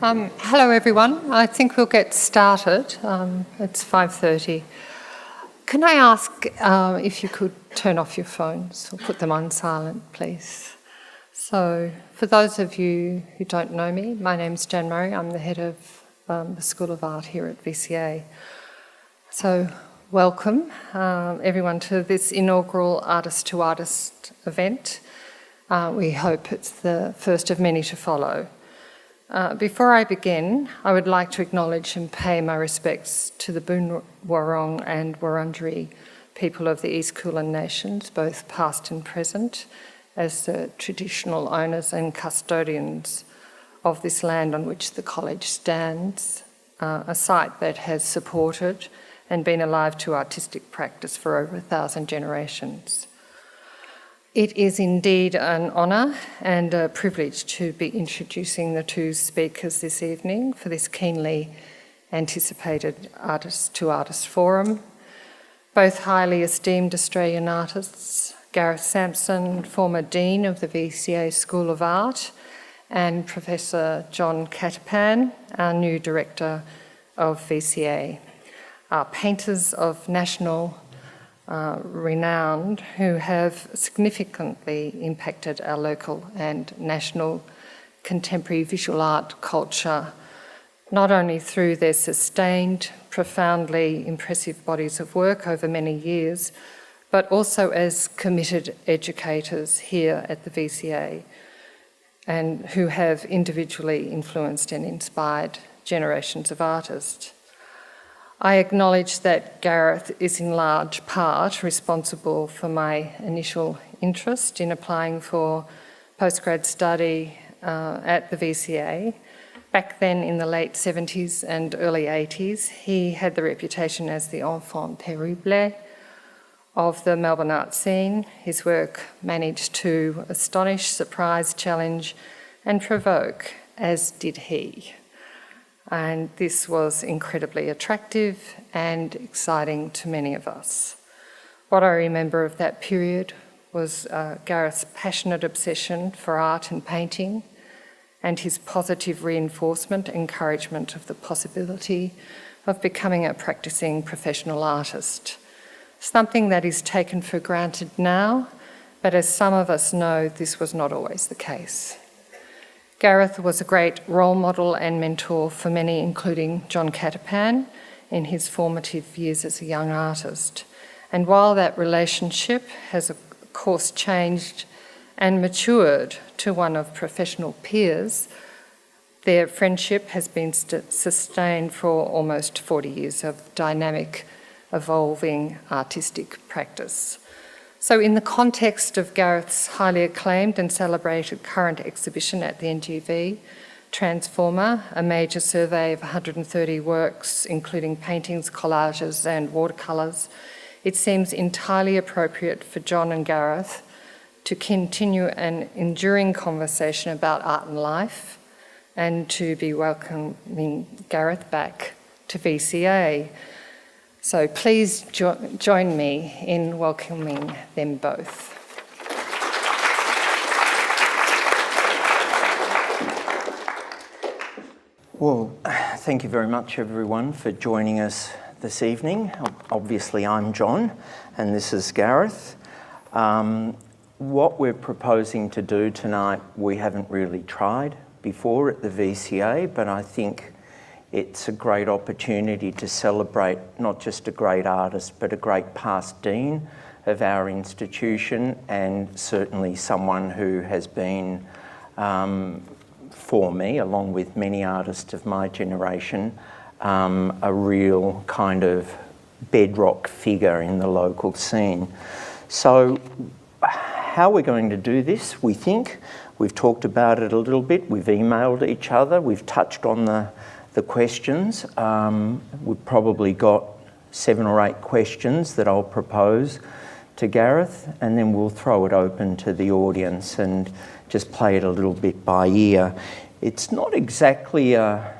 Hello everyone. I think we'll get started. It's 5:30. Can I ask if you could turn off your phones or put them on silent, please? So, for those of you who don't know me, my name's Jan Murray. I'm the head of the School of Art here at VCA. So, welcome everyone to this inaugural Artist to Artist event. We hope it's the first of many to follow. Before I begin, I would like to acknowledge and pay my respects to the Boon Wurrung and Wurundjeri people of the East Kulin Nations, both past and present, as the traditional owners and custodians of this land on which the college stands, a site that has supported and been alive to artistic practice for over 1,000 generations. It is indeed an honour and a privilege to be introducing the two speakers this evening for this keenly anticipated Artist to Artist Forum. Both highly esteemed Australian artists, Gareth Sampson, former Dean of the VCA School of Art, and Professor John Catapan, our new Director of VCA, are painters of national renowned who have significantly impacted our local and national contemporary visual art culture, not only through their sustained, profoundly impressive bodies of work over many years, but also as committed educators here at the VCA and who have individually influenced and inspired generations of artists. I acknowledge that Gareth is in large part responsible for my initial interest in applying for postgrad study at the VCA. Back then in the late 70s and early 80s, he had the reputation as the enfant terrible of the Melbourne art scene. His work managed to astonish, surprise, challenge and provoke, as did he. And this was incredibly attractive and exciting to many of us. What I remember of that period was Gareth's passionate obsession for art and painting and his positive reinforcement, encouragement of the possibility of becoming a practicing professional artist. Something that is taken for granted now, but as some of us know, this was not always the case. Gareth was a great role model and mentor for many, including John Catapan, in his formative years as a young artist. And while that relationship has, of course, changed and matured to one of professional peers, their friendship has been sustained for almost 40 years of dynamic, evolving artistic practice. So in the context of Gareth's highly acclaimed and celebrated current exhibition at the NGV, Transformer, a major survey of 130 works, including paintings, collages and watercolours, it seems entirely appropriate for John and Gareth to continue an enduring conversation about art and life and to be welcoming Gareth back to VCA. So please join me in welcoming them both. Well, thank you very much everyone for joining us this evening. Obviously I'm John and this is Gareth. What we're proposing to do tonight we haven't really tried before at the VCA, but I think it's a great opportunity to celebrate not just a great artist, but a great past dean of our institution and certainly someone who has been, for me, along with many artists of my generation, a real kind of bedrock figure in the local scene. So how we're going to do this, we think, we've talked about it a little bit, we've emailed each other, we've touched on the questions. We've probably got 7 or 8 questions that I'll propose to Gareth, and then we'll throw it open to the audience and just play it a little bit by ear. It's not exactly a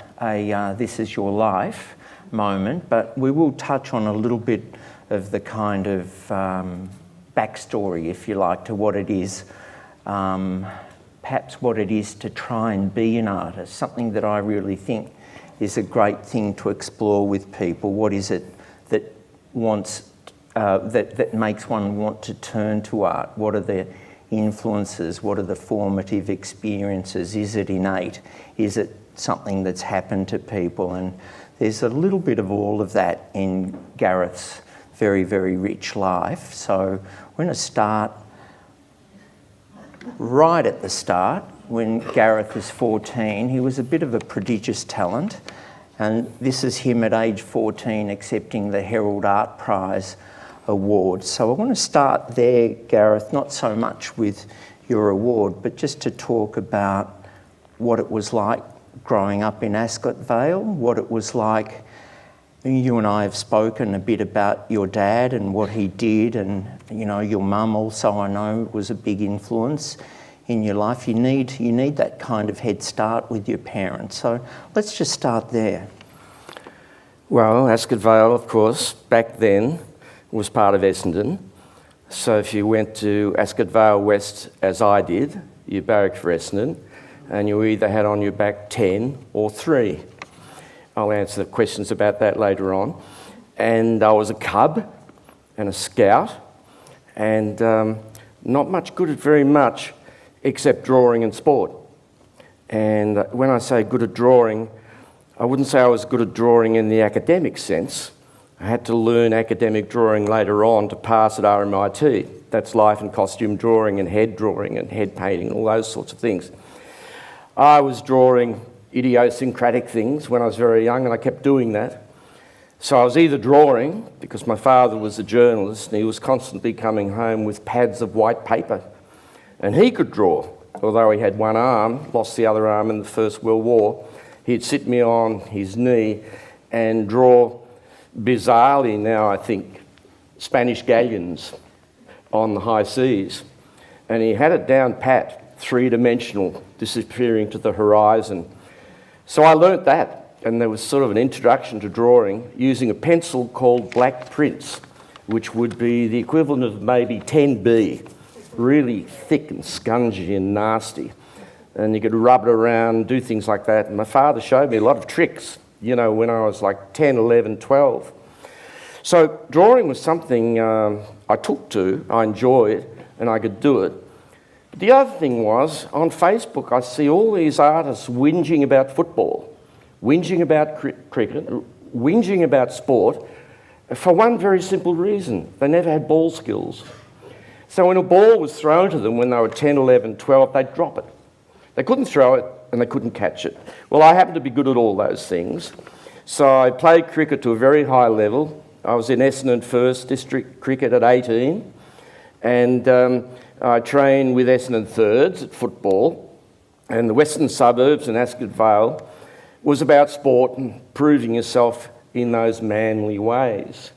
this is your life moment, but we will touch on a little bit of the kind of backstory, if you like, to what it is perhaps what it is to try and be an artist, something that I really think is a great thing to explore with people. What is it that that makes one want to turn to art? What are the influences? What are the formative experiences? Is it innate? Is it something that's happened to people? And there's a little bit of all of that in Gareth's very, very rich life. So we're going to start right at the start. When Gareth was 14, he was a bit of a prodigious talent, and this is him at age 14 accepting the Herald Art Prize award. So I want to start there, Gareth, not so much with your award, but just to talk about what it was like growing up in Ascot Vale, what it was like. You and I have spoken a bit about your dad and what he did, and you know, your mum also, I know, was a big influence in your life. You need that kind of head start with your parents. So let's just start there. Well, Ascot Vale, of course, back then was part of Essendon. So if you went to Ascot Vale West, as I did, you barracked for Essendon, and you either had on your back 10 or 3. I'll answer the questions about that later on. And I was a cub and a scout, and not much good at very much except drawing and sport. And when I say good at drawing, I wouldn't say I was good at drawing in the academic sense. I had to learn academic drawing later on to pass at RMIT. That's life and costume drawing and head painting, all those sorts of things. I was drawing idiosyncratic things when I was very young, and I kept doing that. So I was either drawing, because my father was a journalist and he was constantly coming home with pads of white paper, and he could draw, although he had one arm, lost the other arm in the First World War. He'd sit me on his knee and draw, bizarrely now I think, Spanish galleons on the high seas. And he had it down pat, 3-dimensional, disappearing to the horizon. So I learnt that, and there was sort of an introduction to drawing using a pencil called Black Prince, which would be the equivalent of maybe 10B, really thick and scungy and nasty. And you could rub it around, do things like that. And my father showed me a lot of tricks, you know, when I was like 10, 11, 12. So drawing was something I took to, I enjoyed, and I could do it. The other thing was, on Facebook, I see all these artists whinging about football, whinging about cricket, whinging about sport, for one very simple reason. They never had ball skills. So when a ball was thrown to them when they were 10, 11, 12, they'd drop it. They couldn't throw it and they couldn't catch it. Well, I happened to be good at all those things. So I played cricket to a very high level. I was in Essendon First District Cricket at 18, and I trained with Essendon Thirds at football, and the Western Suburbs and Ascot Vale was about sport and proving yourself in those manly ways.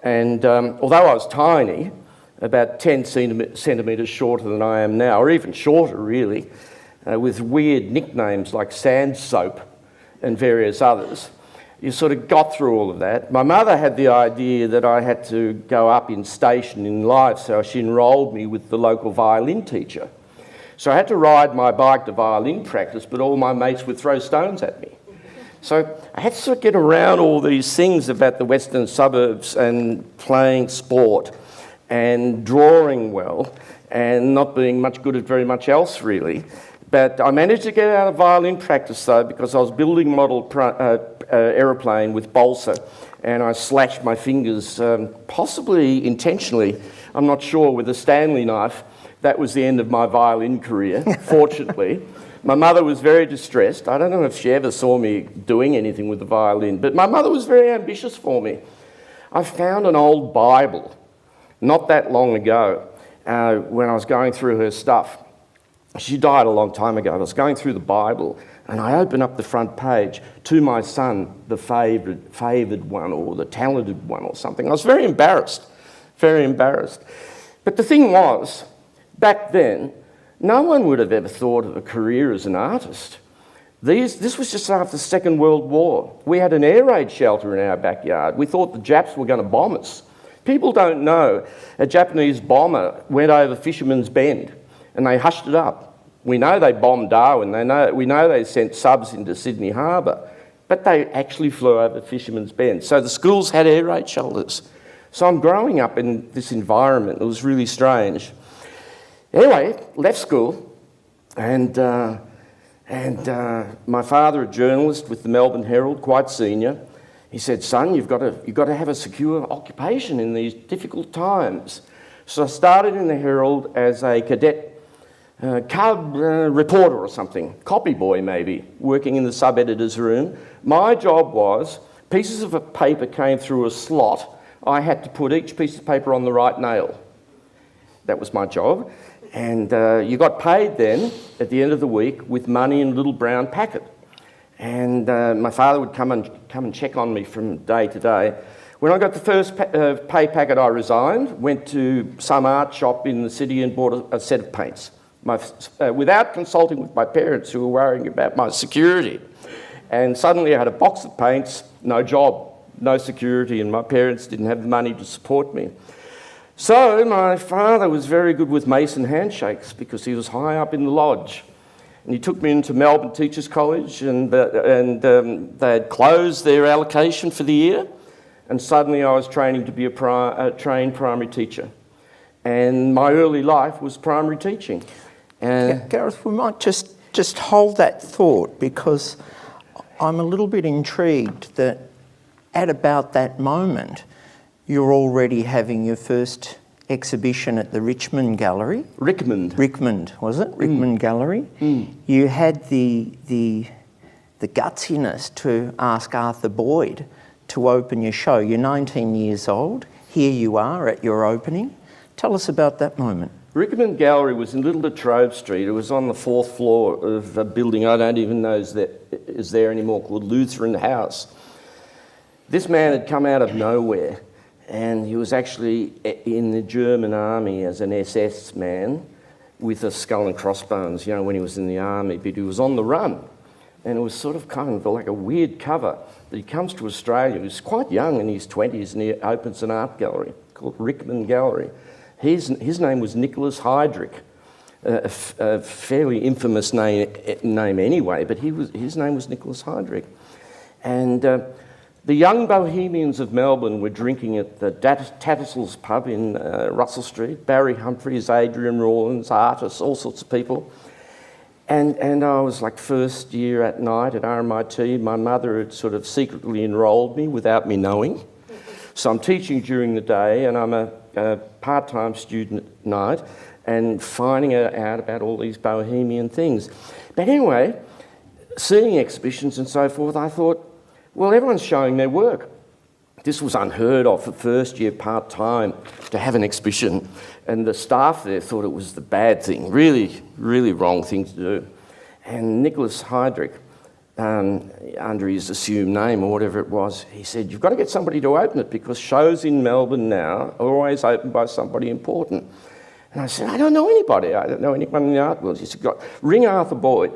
And although I was tiny, about 10 centimetres shorter than I am now, or even shorter really, with weird nicknames like Sand Soap and various others, you sort of got through all of that. My mother had the idea that I had to go up in station in life, so she enrolled me with the local violin teacher. So I had to ride my bike to violin practice, but all my mates would throw stones at me. So I had to sort of get around all these things about the Western Suburbs and playing sport and drawing well and not being much good at very much else really. But I managed to get out of violin practice though, because I was building a model aeroplane with balsa, and I slashed my fingers, possibly intentionally, I'm not sure, with a Stanley knife. That was the end of my violin career, fortunately. My mother was very distressed. I don't know if she ever saw me doing anything with the violin, but my mother was very ambitious for me. I found an old Bible not that long ago when I was going through her stuff. She died a long time ago. I was going through the Bible and I opened up the front page, to my son, the favoured one or the talented one or something. I was very embarrassed, very embarrassed. But the thing was, back then, no one would have ever thought of a career as an artist. This was just after the Second World War. We had an air raid shelter in our backyard. We thought the Japs were going to bomb us. People don't know a Japanese bomber went over Fisherman's Bend and they hushed it up. We know they bombed Darwin. We know they sent subs into Sydney Harbour, but they actually flew over Fisherman's Bend. So the schools had air raid shelters. So I'm growing up in this environment. It was really strange. Anyway, left school, and my father, a journalist with the Melbourne Herald, quite senior, he said, "Son, you've got to have a secure occupation in these difficult times." So I started in the Herald as a cadet cub reporter or something, copy boy maybe, working in the sub-editor's room. My job was, pieces of paper came through a slot. I had to put each piece of paper on the right nail. That was my job. And you got paid then, at the end of the week, with money in a little brown packet. And my father would come and check on me from day to day. When I got the first pay packet, I resigned, went to some art shop in the city and bought a set of paints. Without consulting with my parents, who were worrying about my security. And suddenly I had a box of paints, no job, no security, and my parents didn't have the money to support me. So my father was very good with Mason handshakes because he was high up in the lodge. And he took me into Melbourne Teachers College, and they had closed their allocation for the year, and suddenly I was training to be a trained primary teacher. And my early life was primary teaching. And Gareth, we might just hold that thought, because I'm a little bit intrigued that at about that moment, you're already having your first exhibition at the Richmond Gallery. Rickmond, was it? Rickmond Gallery. You had the gutsiness to ask Arthur Boyd to open your show. You're 19 years old. Here you are at your opening. Tell us about that moment. Rickmond Gallery was in Little Latrobe Street. It was on the 4th floor of a building I don't even know is there anymore, called Lutheran House. This man had come out of nowhere, and he was actually in the German army as an SS man with a skull and crossbones, you know, when he was in the army, but he was on the run. And it was sort of kind of like a weird cover that he comes to Australia. He was quite young, in his 20s, and he opens an art gallery called Rickmond Gallery. His name was Nicholas Heydrich, a fairly infamous name anyway, but his name was Nicholas Heydrich. And the young bohemians of Melbourne were drinking at the Tattersalls pub in Russell Street. Barry Humphries, Adrian Rawlins, artists, all sorts of people. And I was like first year at night at RMIT. My mother had sort of secretly enrolled me without me knowing. So I'm teaching during the day, and I'm a part-time student at night, and finding out about all these bohemian things. But anyway, seeing exhibitions and so forth, I thought, well, everyone's showing their work. This was unheard of for first year part-time to have an exhibition, and the staff there thought it was the bad thing, really, really wrong thing to do. And Nicholas Heydrich, under his assumed name or whatever it was, he said, "You've got to get somebody to open it, because shows in Melbourne now are always opened by somebody important." And I said, "I don't know anybody. I don't know anyone in the art world." He said, "Ring Arthur Boyd."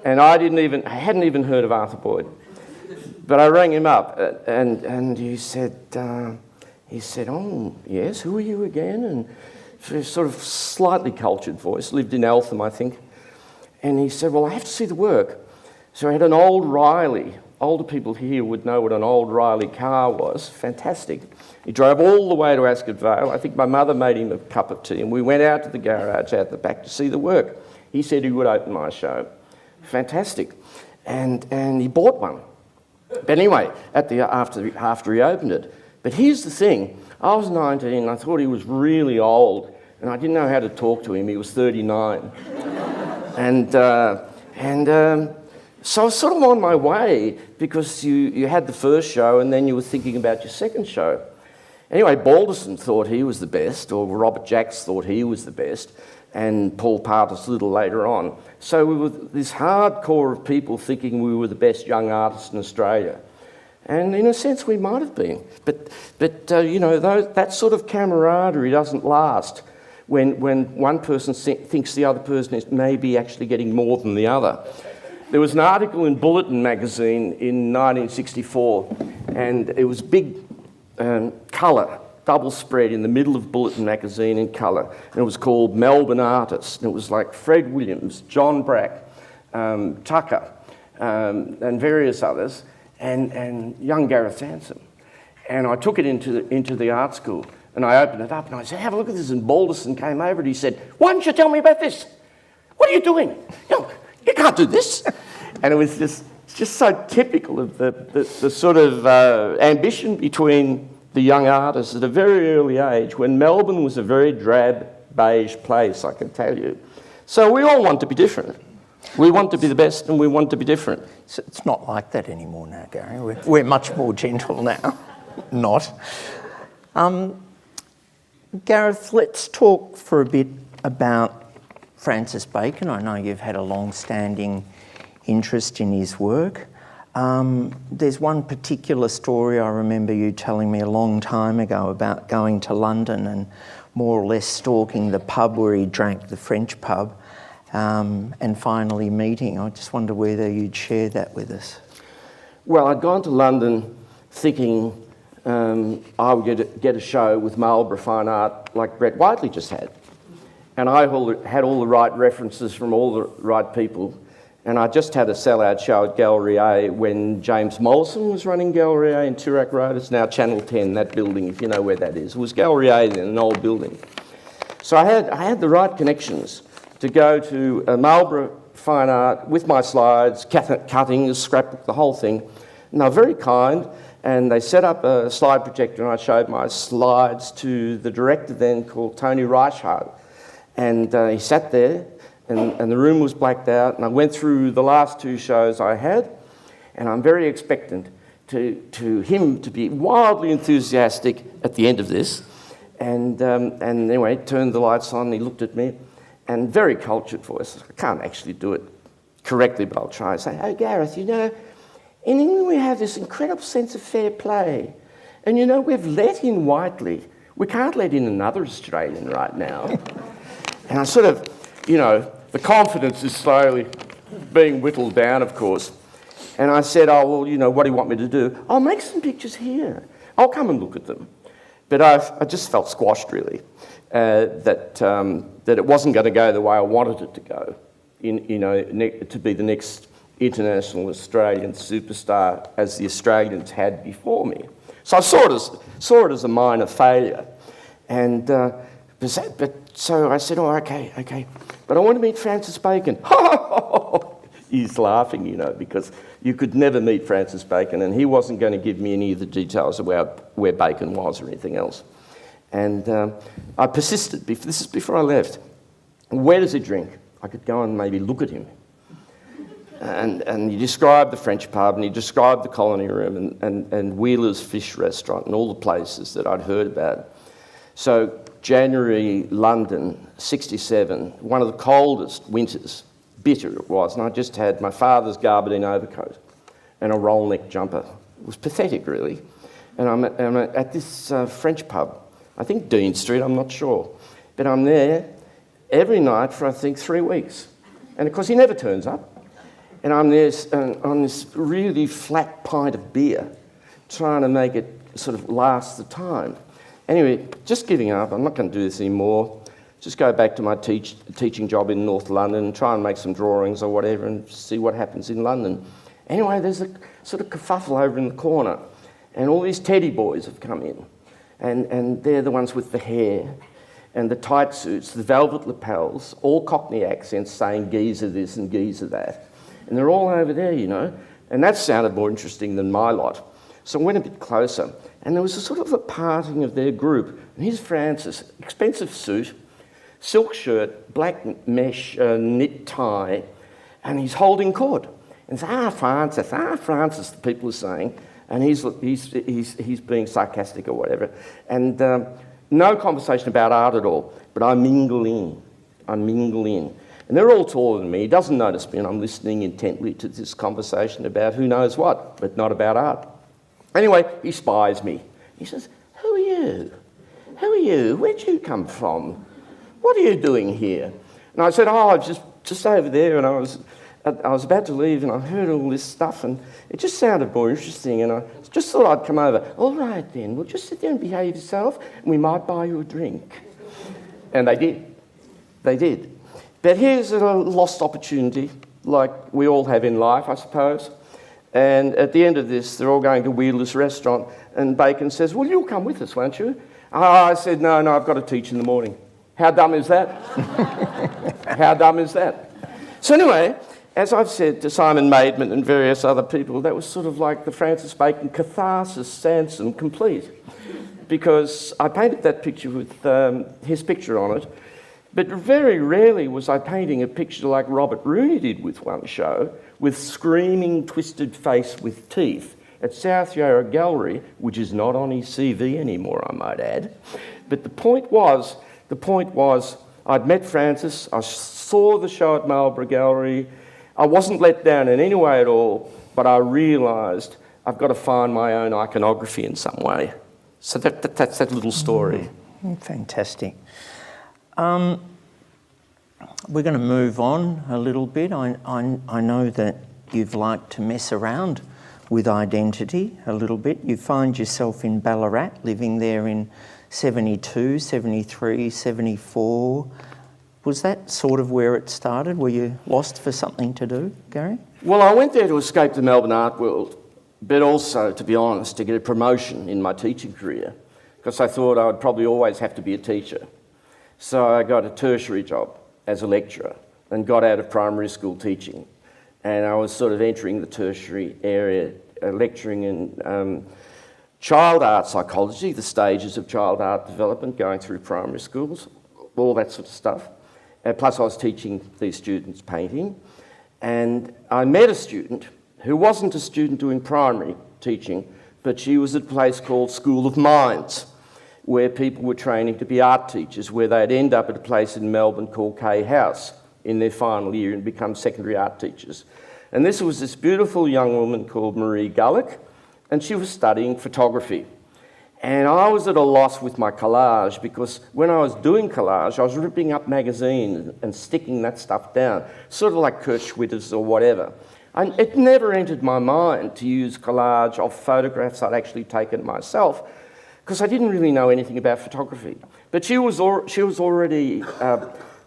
And I hadn't even heard of Arthur Boyd. But I rang him up, and he said, "Oh, yes, who are you again?" And a sort of slightly cultured voice, lived in Eltham, I think. And he said, "Well, I have to see the work." So I had an old Riley. Older people here would know what an old Riley car was. Fantastic. He drove all the way to Ascot Vale. I think my mother made him a cup of tea, and we went out to the garage out the back to see the work. He said he would open my show. Fantastic. And he bought one. But anyway, after he opened it. But here's the thing. I was 19, and I thought he was really old, and I didn't know how to talk to him. He was 39. So I was sort of on my way, because you had the first show and then you were thinking about your second show. Anyway, Balderson thought he was the best, or Robert Jacks thought he was the best, and Paul Partis a little later on. So we were this hardcore of people thinking we were the best young artists in Australia. And in a sense we might have been. But you know, that sort of camaraderie doesn't last when one person thinks the other person is maybe actually getting more than the other. There was an article in Bulletin magazine in 1964, and it was big colour double spread in the middle of Bulletin magazine in colour, and it was called Melbourne Artists, and it was like Fred Williams, John Brack, Tucker, and various others, and young Gareth Sansom. And I took it into the art school, and I opened it up, and I said, have a look at this, and Balderson came over, and he said, why didn't you tell me about this? What are you doing? You can't do this. And it was just so typical of the sort of ambition between the young artists at a very early age, when Melbourne was a very drab, beige place, I can tell you. So we all want to be different. We want to be the best, and we want to be different. So it's not like that anymore now, Gary. We're much more gentle now. Not. Gareth, let's talk for a bit about Francis Bacon. I know you've had a long-standing interest in his work. There's one particular story I remember you telling me a long time ago about going to London and more or less stalking the pub where he drank, the French pub, and finally meeting. I just wonder whether you'd share that with us. Well, I'd gone to London thinking I would get a show with Marlborough Fine Art like Brett Whiteley just had. And I had all the right references from all the right people. And I just had a sellout show at Gallery A when James Mollison was running Gallery A in Toorak Road. It's now Channel 10, that building, if you know where that is. It was Gallery A then, an old building. So I had the right connections to go to Marlborough Fine Art with my slides, cuttings, scrapbook, the whole thing. And they were very kind, and they set up a slide projector, and I showed my slides to the director then, called Tony Reichhardt. And he sat there, and the room was blacked out, and I went through the last two shows I had, and I'm very expectant to him to be wildly enthusiastic at the end of this. And anyway, turned the lights on, and he looked at me, and very cultured voice. I can't actually do it correctly, but I'll try and say, "Hey, Gareth, you know, in England we have this incredible sense of fair play. And you know, we've let in Whiteley. We can't let in another Australian right now." And I sort of, you know, the confidence is slowly being whittled down, of course. And I said, "Oh, well, you know, what do you want me to do?" "I'll make some pictures here. I'll come and look at them." But I just felt squashed, really, that it wasn't going to go the way I wanted it to go, to be the next international Australian superstar as the Australians had before me. So I saw it as a minor failure. And so I said, "Oh, okay. But I want to meet Francis Bacon." He's laughing, you know, because you could never meet Francis Bacon, and he wasn't going to give me any of the details about where Bacon was or anything else. And I persisted. This is before I left. Where does he drink? I could go and maybe look at him. And he described the French pub, and he described the Colony Room and Wheeler's Fish Restaurant and all the places that I'd heard about. So January, London, 67, one of the coldest winters, bitter it was, and I just had my father's gabardine overcoat and a roll-neck jumper. It was pathetic, really. And I'm at this French pub, I think Dean Street, I'm not sure. But I'm there every night for, I think, 3 weeks. And of course, he never turns up. And I'm there on this really flat pint of beer, trying to make it sort of last the time. Anyway, just giving up. I'm not going to do this anymore. Just go back to my teaching job in North London and try and make some drawings or whatever and see what happens in London. Anyway, there's a sort of kerfuffle over in the corner, and all these teddy boys have come in. And they're the ones with the hair and the tight suits, the velvet lapels, all Cockney accents saying geezer this and geezer that. And they're all over there, you know. And that sounded more interesting than my lot. So I went a bit closer, and there was a sort of a parting of their group. And here's Francis, expensive suit, silk shirt, black mesh knit tie, and he's holding court. And it's, Francis, the people are saying. And he's being sarcastic or whatever. And no conversation about art at all, but I mingle in. And they're all taller than me. He doesn't notice me, and I'm listening intently to this conversation about who knows what, but not about art. Anyway, he spies me. He says, "Who are you? Where'd you come from? What are you doing here?" And I said, "Oh, just over there." And I was I was about to leave and I heard all this stuff and it just sounded more interesting and I just thought I'd come over. All right then, we'll just sit there and behave yourself and we might buy you a drink. And they did. They did. But here's a lost opportunity, like we all have in life, I suppose. And at the end of this, they're all going to Wheeler's restaurant and Bacon says, well, you'll come with us, won't you? I said, no, I've got to teach in the morning. How dumb is that? How dumb is that? So anyway, as I've said to Simon Maidment and various other people, that was sort of like the Francis Bacon catharsis Sanson complete. Because I painted that picture with his picture on it, but very rarely was I painting a picture like Robert Rooney did with one show, with screaming, twisted face with teeth at South Yarra Gallery, which is not on his CV anymore, I might add. But the point was, I'd met Francis, I saw the show at Marlborough Gallery, I wasn't let down in any way at all, but I realised I've got to find my own iconography in some way. So that's that little story. Fantastic. We're going to move on a little bit. I know that you've liked to mess around with identity a little bit. You find yourself in Ballarat, living there in 72, 73, 74. Was that sort of where it started? Were you lost for something to do, Gary? Well, I went there to escape the Melbourne art world, but also, to be honest, to get a promotion in my teaching career, because I thought I would probably always have to be a teacher. So I got a tertiary job as a lecturer and got out of primary school teaching. And I was sort of entering the tertiary area, lecturing in child art psychology, the stages of child art development, going through primary schools, all that sort of stuff. Plus I was teaching these students painting. And I met a student who wasn't a student doing primary teaching, but she was at a place called School of Mines, where people were training to be art teachers, where they'd end up at a place in Melbourne called Kay House in their final year and become secondary art teachers. And this was this beautiful young woman called Marie Gullick, and she was studying photography. And I was at a loss with my collage because when I was doing collage, I was ripping up magazines and sticking that stuff down, sort of like Kurt Schwitters or whatever. And it never entered my mind to use collage of photographs I'd actually taken myself, because I didn't really know anything about photography. But she was already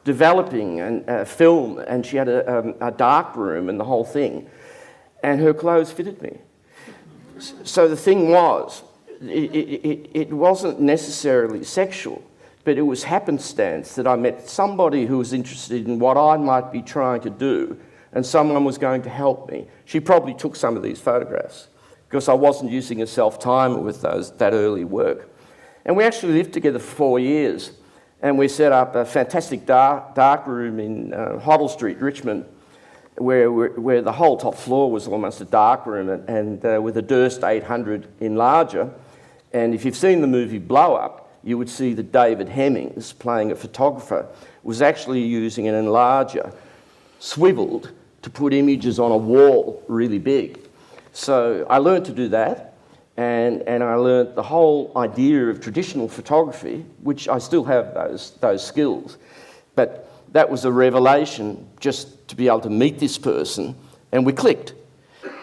developing a film, and she had a dark room and the whole thing, and her clothes fitted me. So the thing was, it wasn't necessarily sexual, but it was happenstance that I met somebody who was interested in what I might be trying to do, and someone was going to help me. She probably took some of these photographs, because I wasn't using a self-timer with that early work. And we actually lived together for 4 years, and we set up a fantastic dark room in Hoddle Street, Richmond, where the whole top floor was almost a dark room, and with a Durst 800 enlarger. And if you've seen the movie Blow Up, you would see that David Hemmings, playing a photographer, was actually using an enlarger, swiveled, to put images on a wall really big. So I learned to do that, and I learned the whole idea of traditional photography, which I still have those skills. But that was a revelation, just to be able to meet this person, and we clicked.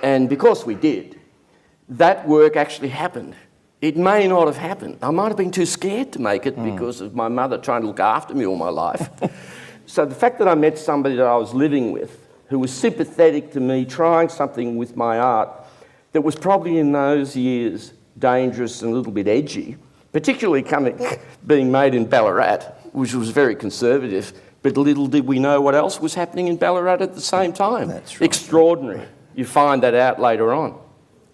And because we did, that work actually happened. It may not have happened. I might have been too scared to make it because of my mother trying to look after me all my life. So the fact that I met somebody that I was living with, who was sympathetic to me trying something with my art that was probably in those years dangerous and a little bit edgy, particularly being made in Ballarat, which was very conservative, but little did we know what else was happening in Ballarat at the same time. That's right. Extraordinary. You find that out later on.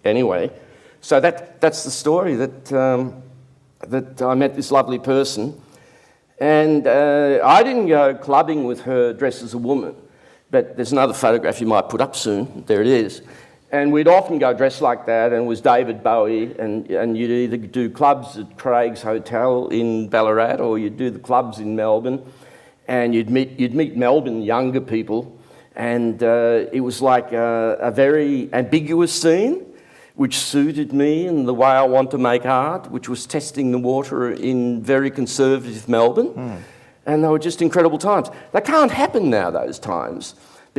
Anyway, so that's the story, that I met this lovely person. And I didn't go clubbing with her dressed as a woman, but there's another photograph you might put up soon. There it is. And we'd often go dressed like that, and it was David Bowie, and you'd either do clubs at Craig's Hotel in Ballarat, or you'd do the clubs in Melbourne, and you'd meet Melbourne younger people, and it was like a very ambiguous scene, which suited me and the way I want to make art, which was testing the water in very conservative Melbourne. And they were just incredible times. They can't happen now, those times,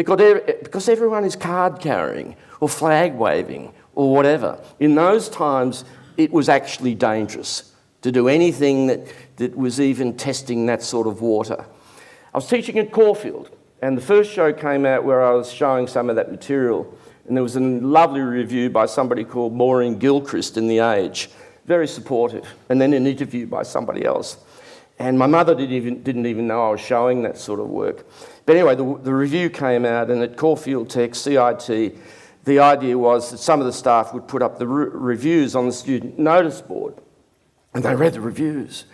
because everyone is card carrying or flag waving or whatever. In those times, it was actually dangerous to do anything that was even testing that sort of water. I was teaching at Caulfield, and the first show came out where I was showing some of that material, and there was a lovely review by somebody called Maureen Gilchrist in The Age, very supportive, and then an interview by somebody else. And my mother didn't even know I was showing that sort of work. But anyway, the review came out, and at Caulfield Tech, CIT, the idea was that some of the staff would put up the reviews on the student notice board. And they read the reviews.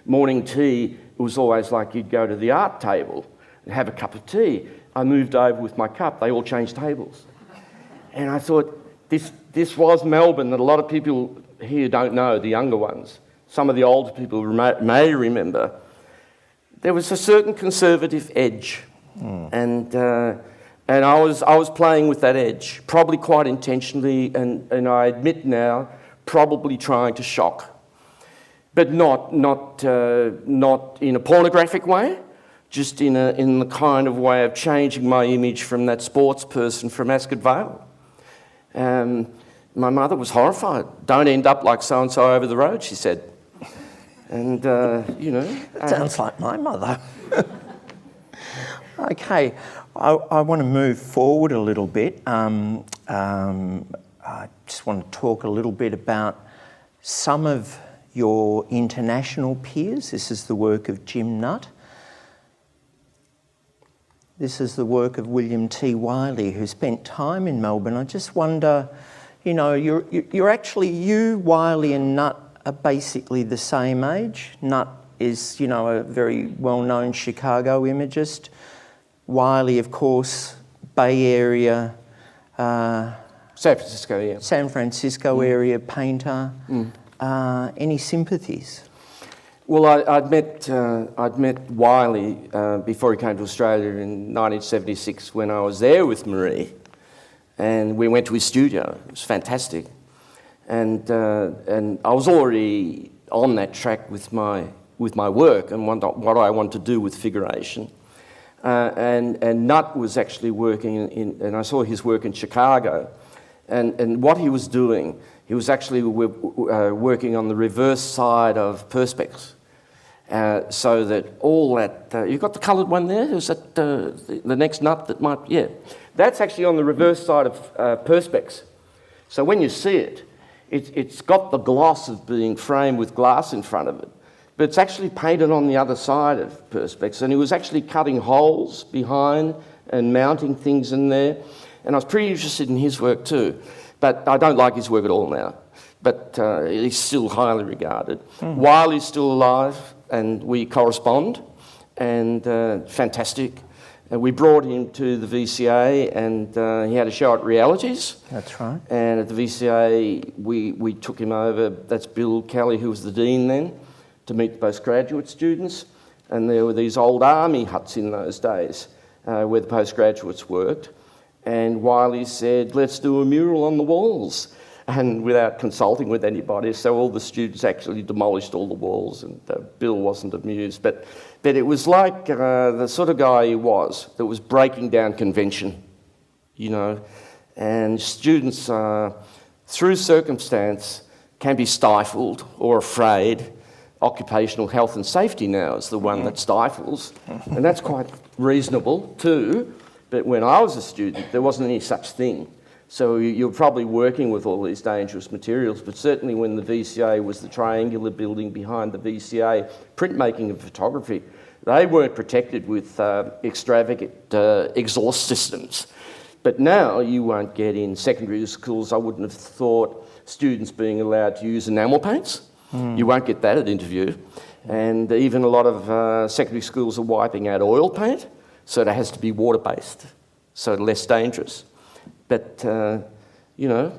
Morning tea, it was always like you'd go to the art table and have a cup of tea. I moved over with my cup. They all changed tables. And I thought, this was Melbourne that a lot of people here don't know, the younger ones. Some of the older people may remember. There was a certain conservative edge. And I was playing with that edge, probably quite intentionally, and I admit now, probably trying to shock. But not in a pornographic way, just in the kind of way of changing my image from that sports person from Ascot Vale. My mother was horrified. Don't end up like so-and-so over the road, she said. And, you know... Sounds like my mother. Okay, I want to move forward a little bit. I just want to talk a little bit about some of your international peers. This is the work of Jim Nutt. This is the work of William T. Wiley, who spent time in Melbourne. I just wonder, you know, you're actually, you, Wiley and Nutt are basically the same age. Nutt is, you know, a very well-known Chicago imagist. Wiley, of course, Bay Area, San Francisco, yeah. San Francisco area painter. Any sympathies? Well, I'd met Wiley before he came to Australia in 1976 when I was there with Marie, and we went to his studio. It was fantastic, and I was already on that track with my work and what I want to do with figuration. And Nutt was actually working and I saw his work in Chicago, and what he was doing, he was actually working on the reverse side of Perspex, so that all that, you've got the coloured one there? Is that the next Nutt that might, yeah. That's actually on the reverse side of Perspex. So when you see it, it's got the gloss of being framed with glass in front of it, but it's actually painted on the other side of Perspex, and he was actually cutting holes behind and mounting things in there, and I was pretty interested in his work too, but I don't like his work at all now, but he's still highly regarded. Wiley's still alive, and we correspond, and fantastic. And we brought him to the VCA, and he had a show at Realities. That's right. And at the VCA, we took him over. That's Bill Kelly, who was the dean then, to meet the postgraduate students. And there were these old army huts in those days where the postgraduates worked. And Wiley said, let's do a mural on the walls. And without consulting with anybody, so all the students actually demolished all the walls, and Bill wasn't amused. But it was like the sort of guy he was, that was breaking down convention, you know. And students, through circumstance, can be stifled or afraid. Occupational health and safety now is the one that stifles, and that's quite reasonable too. But when I was a student, there wasn't any such thing. So you're probably working with all these dangerous materials, but certainly when the VCA was the triangular building behind the VCA, printmaking and photography, they weren't protected with extravagant exhaust systems. But now you won't get in secondary schools, I wouldn't have thought, students being allowed to use enamel paints. You won't get that at interview. And even a lot of secondary schools are wiping out oil paint, so it has to be water-based, so less dangerous. But, you know,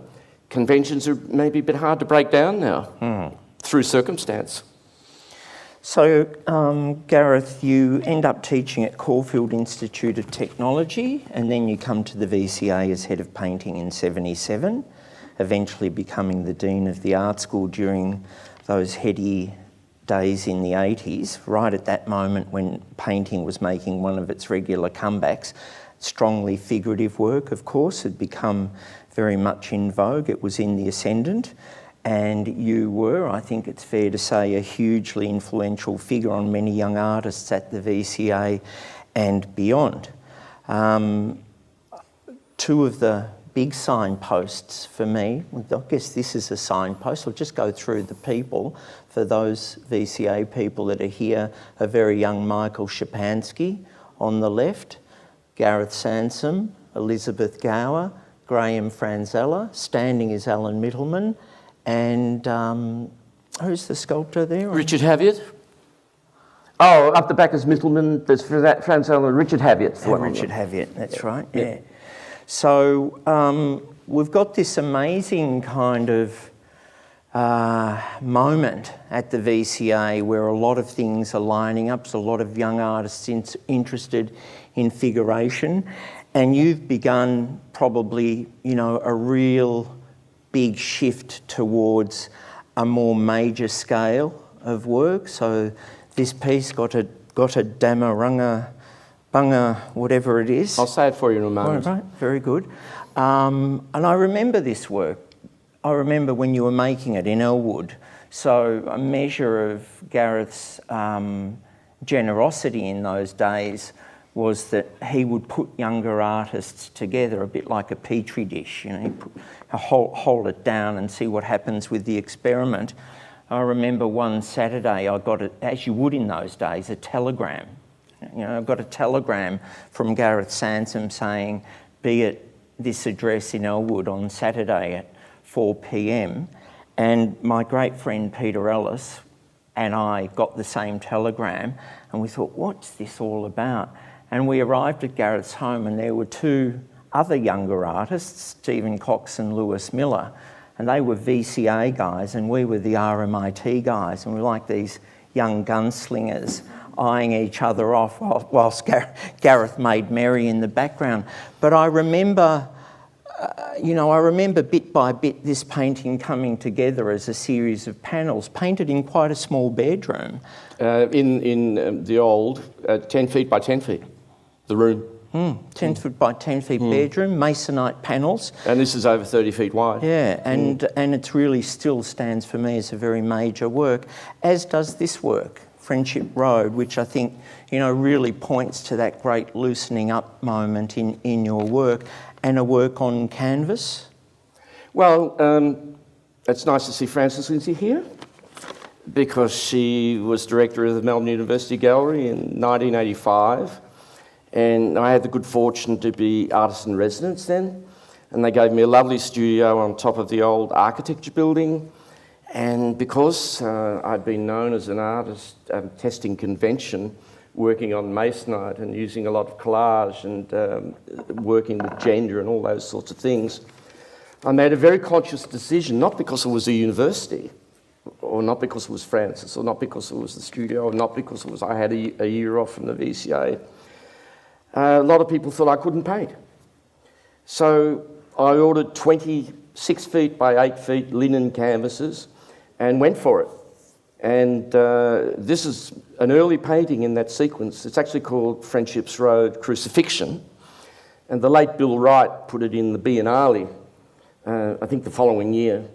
conventions are maybe a bit hard to break down now through circumstance. So, Gareth, you end up teaching at Caulfield Institute of Technology, and then you come to the VCA as head of painting in '77, eventually becoming the Dean of the Art School during those heady days in the 80s, right at that moment when painting was making one of its regular comebacks. Strongly figurative work, of course, had become very much in vogue. It was in the ascendant, and you were, I think it's fair to say, a hugely influential figure on many young artists at the VCA and beyond. Two of the big signposts for me, I guess this is a signpost, I'll just go through the people. For those VCA people that are here, a very young Michael Szypanski on the left, Gareth Sansom, Elizabeth Gower, Graham Franzella, standing is Alan Mittleman, and who's the sculptor there? Richard Haviott. Oh, up the back is Mittleman. There's Franzella and Richard Haviott. Richard Haviott, that's right, yeah. So we've got this amazing kind of moment at the VCA where a lot of things are lining up. There's a lot of young artists interested in figuration, and you've begun probably, a real big shift towards a more major scale of work. So this piece got a Damarunga Bunga, whatever it is. I'll say it for you in a moment. Right, very good. And I remember this work. I remember when you were making it in Elwood. So a measure of Gareth's generosity in those days was that he would put younger artists together a bit like a petri dish. He'd hold it down and see what happens with the experiment. I remember one Saturday I got, as you would in those days, a telegram. I got a telegram from Gareth Sansom saying, be at this address in Elwood on Saturday at 4 p.m. And my great friend Peter Ellis and I got the same telegram, and we thought, what's this all about? And we arrived at Gareth's home, and there were two other younger artists, Stephen Cox and Lewis Miller, and they were VCA guys and we were the RMIT guys, and we were like these young gunslingers eyeing each other off whilst Gareth made merry in the background. But I remember, I remember bit by bit this painting coming together as a series of panels, painted in quite a small bedroom. In the old 10 feet by 10 feet, the room. 10 foot by 10 feet bedroom, masonite panels. And this is over 30 feet wide. Yeah, and it really still stands for me as a very major work, as does this work, Friendship Road, which I think, really points to that great loosening up moment in your work, and a work on canvas. Well, it's nice to see Frances Lindsay here, because she was director of the Melbourne University Gallery in 1985, and I had the good fortune to be artist in residence then, and they gave me a lovely studio on top of the old architecture building. And because I'd been known as an artist testing convention, working on masonite and using a lot of collage and working with gender and all those sorts of things, I made a very conscious decision, not because it was a university, or not because it was Frances, or not because it was the studio, or not because it was I had a year off from the VCA. A lot of people thought I couldn't paint. So I ordered 26 feet by 8 feet linen canvases and went for it. And this is an early painting in that sequence. It's actually called Friendship's Road Crucifixion. And the late Bill Wright put it in the Biennale, I think the following year.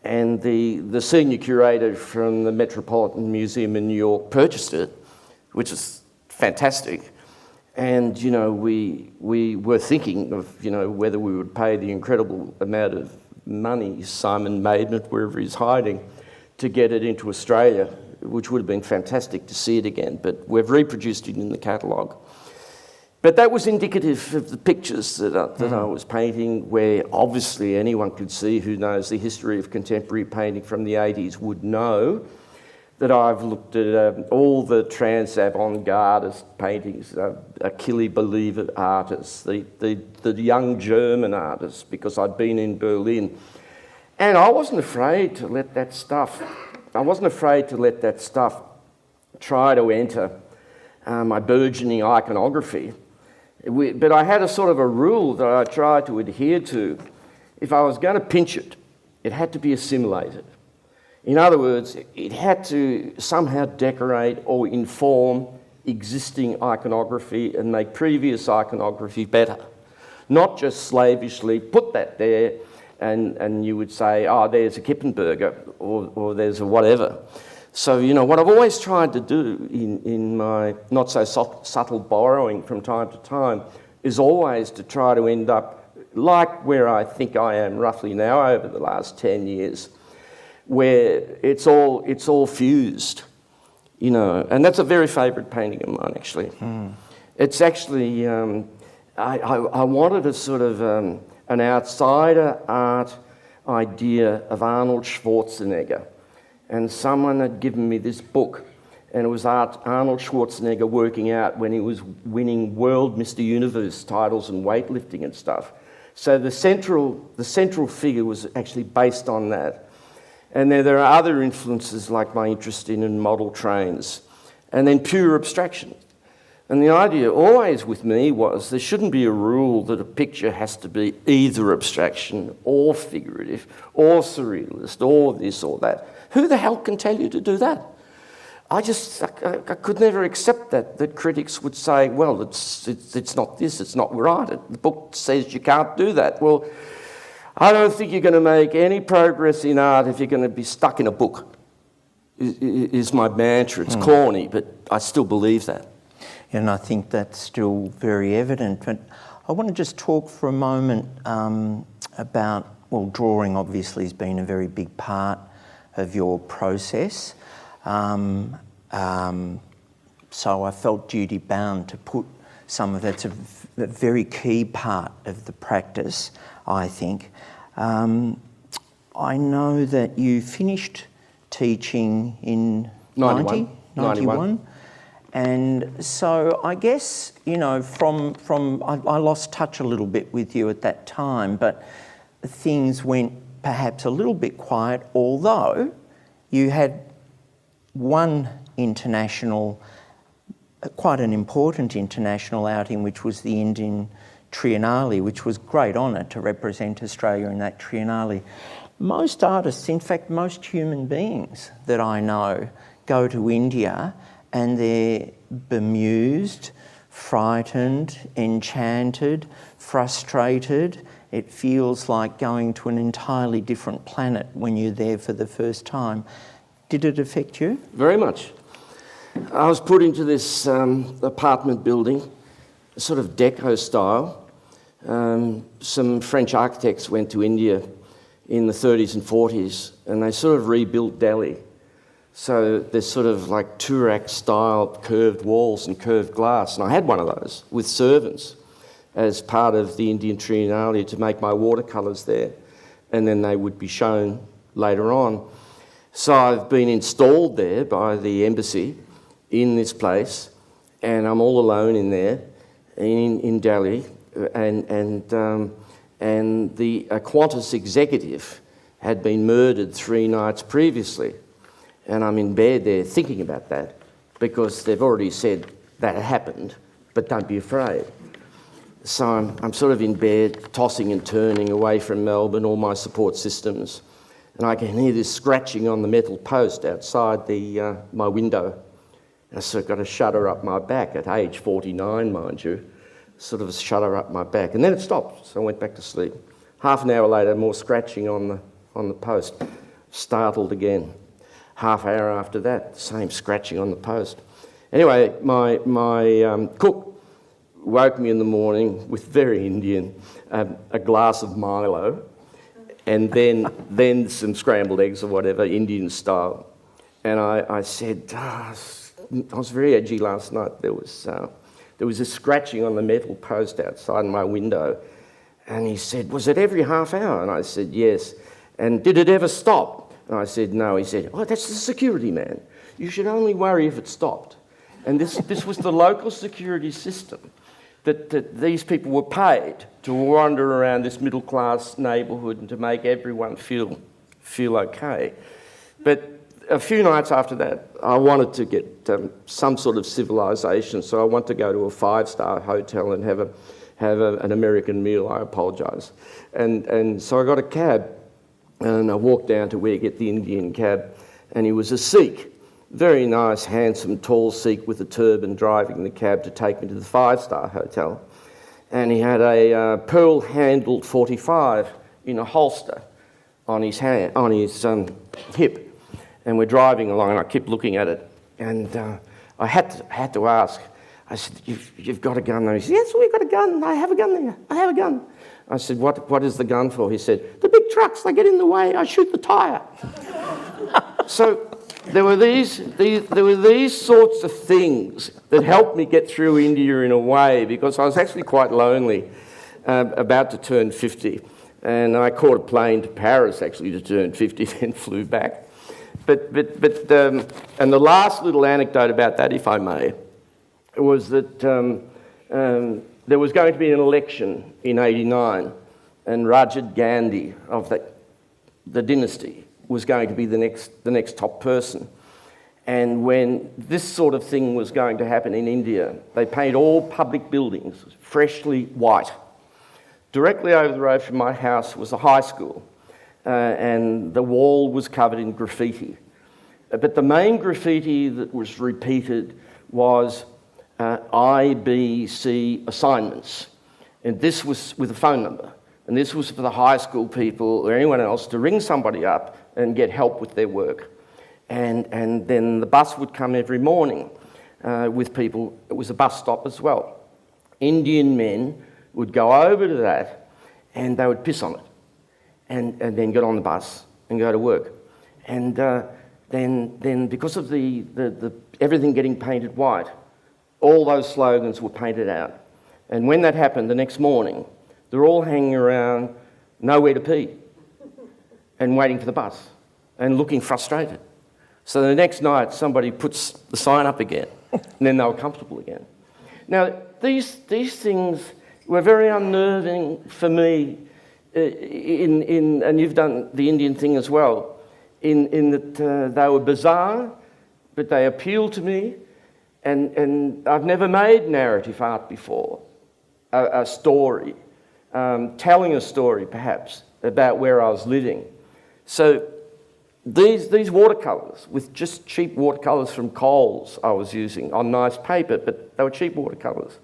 And the senior curator from the Metropolitan Museum in New York purchased it, which is fantastic. And, we were thinking of, whether we would pay the incredible amount of money Simon Maidment, wherever he's hiding, to get it into Australia, which would have been fantastic to see it again. But we've reproduced it in the catalogue. But that was indicative of the pictures that I was painting, where obviously anyone could see who knows the history of contemporary painting from the 80s would know that I've looked at all the trans avant-gardist paintings, Achille Believer artists, the young German artists, because I'd been in Berlin. And I wasn't afraid to let that stuff try to enter my burgeoning iconography. But I had a sort of a rule that I tried to adhere to. If I was going to pinch it, it had to be assimilated. In other words, it had to somehow decorate or inform existing iconography and make previous iconography better. Not just slavishly put that there and you would say, oh, there's a Kippenberger or there's a whatever. So, you know, what I've always tried to do in my not so subtle borrowing from time to time is always to try to end up like where I think I am roughly now over the last 10 years, where it's all fused, you know, and that's a very favourite painting of mine, actually. It's actually, I wanted a sort of an outsider art idea of Arnold Schwarzenegger, and someone had given me this book, and it was Arnold Schwarzenegger working out when he was winning World Mr. Universe titles and weightlifting and stuff. So the central figure was actually based on that. And there are other influences like my interest in model trains, and then pure abstraction. And the idea always with me was there shouldn't be a rule that a picture has to be either abstraction or figurative or surrealist or this or that. Who the hell can tell you to do that? I could never accept that critics would say, well, it's not this, it's not right. The book says you can't do that. Well, I don't think you're going to make any progress in art if you're going to be stuck in a book, is my mantra. It's corny, but I still believe that. And I think that's still very evident. But I want to just talk for a moment about, well, drawing obviously has been a very big part of your process. So I felt duty bound to put some of that's a very key part of the practice, I think. I know that you finished teaching in 91. And so I guess, you know, I lost touch a little bit with you at that time, but things went perhaps a little bit quiet, although you had one international, quite an important international outing, which was the Indian Triennale, which was a great honour to represent Australia in that Triennale. Most artists, in fact most human beings that I know, go to India and they're bemused, frightened, enchanted, frustrated. It feels like going to an entirely different planet when you're there for the first time. Did it affect you? Very much. I was put into this apartment building, sort of deco style. Some French architects went to India in the 30s and 40s, and they sort of rebuilt Delhi. So there's sort of like Turak style curved walls and curved glass, and I had one of those with servants as part of the Indian Triennale to make my watercolours there, and then they would be shown later on. So I've been installed there by the embassy in this place, and I'm all alone in there, in Delhi, and the Qantas executive had been murdered 3 nights previously, and I'm in bed there thinking about that because they've already said that happened, but don't be afraid. So I'm sort of in bed, tossing and turning away from Melbourne, all my support systems, and I can hear this scratching on the metal post outside my window. And I sort of got a shudder up my back at age 49, mind you, sort of a shudder up my back. And then it stopped, so I went back to sleep. Half an hour later, more scratching on the post. Startled again. Half hour after that, same scratching on the post. Anyway, my cook woke me in the morning with very Indian, a glass of Milo, and then some scrambled eggs or whatever, Indian style. And I said, I was very edgy last night. There was a scratching on the metal post outside my window. And he said, was it every half hour? And I said, yes. And did it ever stop? And I said, no. He said, oh, that's the security man. You should only worry if it stopped. And this was the local security system that these people were paid to wander around this middle-class neighbourhood and to make everyone feel okay. But a few nights after that, I wanted to get some sort of civilization, so I wanted to go to a 5-star hotel and have an American meal. I apologise. And so I got a cab, And I walked down to where you get the Indian cab, and he was a Sikh. Very nice, handsome, tall Sikh with a turban driving the cab to take me to the 5-star hotel. And he had a pearl-handled .45 in a holster on his hand, on his hip. And we're driving along, and I kept looking at it. And I had to ask. I said, "You've got a gun there?" He said, "Yes, we've got a gun. I have a gun there. I have a gun." I said, "What is the gun for?" He said, "The big trucks, they get in the way. I shoot the tyre." So there were these sorts of things that helped me get through India in a way, because I was actually quite lonely, about to turn 50. And I caught a plane to Paris actually to turn 50, then flew back. And the last little anecdote about that, if I may, was that there was going to be an election in '89, and Rajiv Gandhi of the dynasty was going to be the next top person. And when this sort of thing was going to happen in India, they painted all public buildings freshly white. Directly over the road from my house was a high school, and the wall was covered in graffiti. But the main graffiti that was repeated was IBC assignments. And this was with a phone number. And this was for the high school people or anyone else to ring somebody up and get help with their work. And then the bus would come every morning with people. It was a bus stop as well. Indian men would go over to that and they would piss on it and then get on the bus and go to work. And then because of the everything getting painted white, all those slogans were painted out. And when that happened the next morning, they're all hanging around, nowhere to pee, and waiting for the bus, and looking frustrated. So the next night, somebody puts the sign up again, and then they were comfortable again. Now, these things were very unnerving for me, and you've done the Indian thing as well, in that they were bizarre, but they appealed to me, and I've never made narrative art before, a story, telling a story perhaps about where I was living. So these watercolours, with just cheap watercolours from Coles I was using on nice paper, but they were cheap watercolours,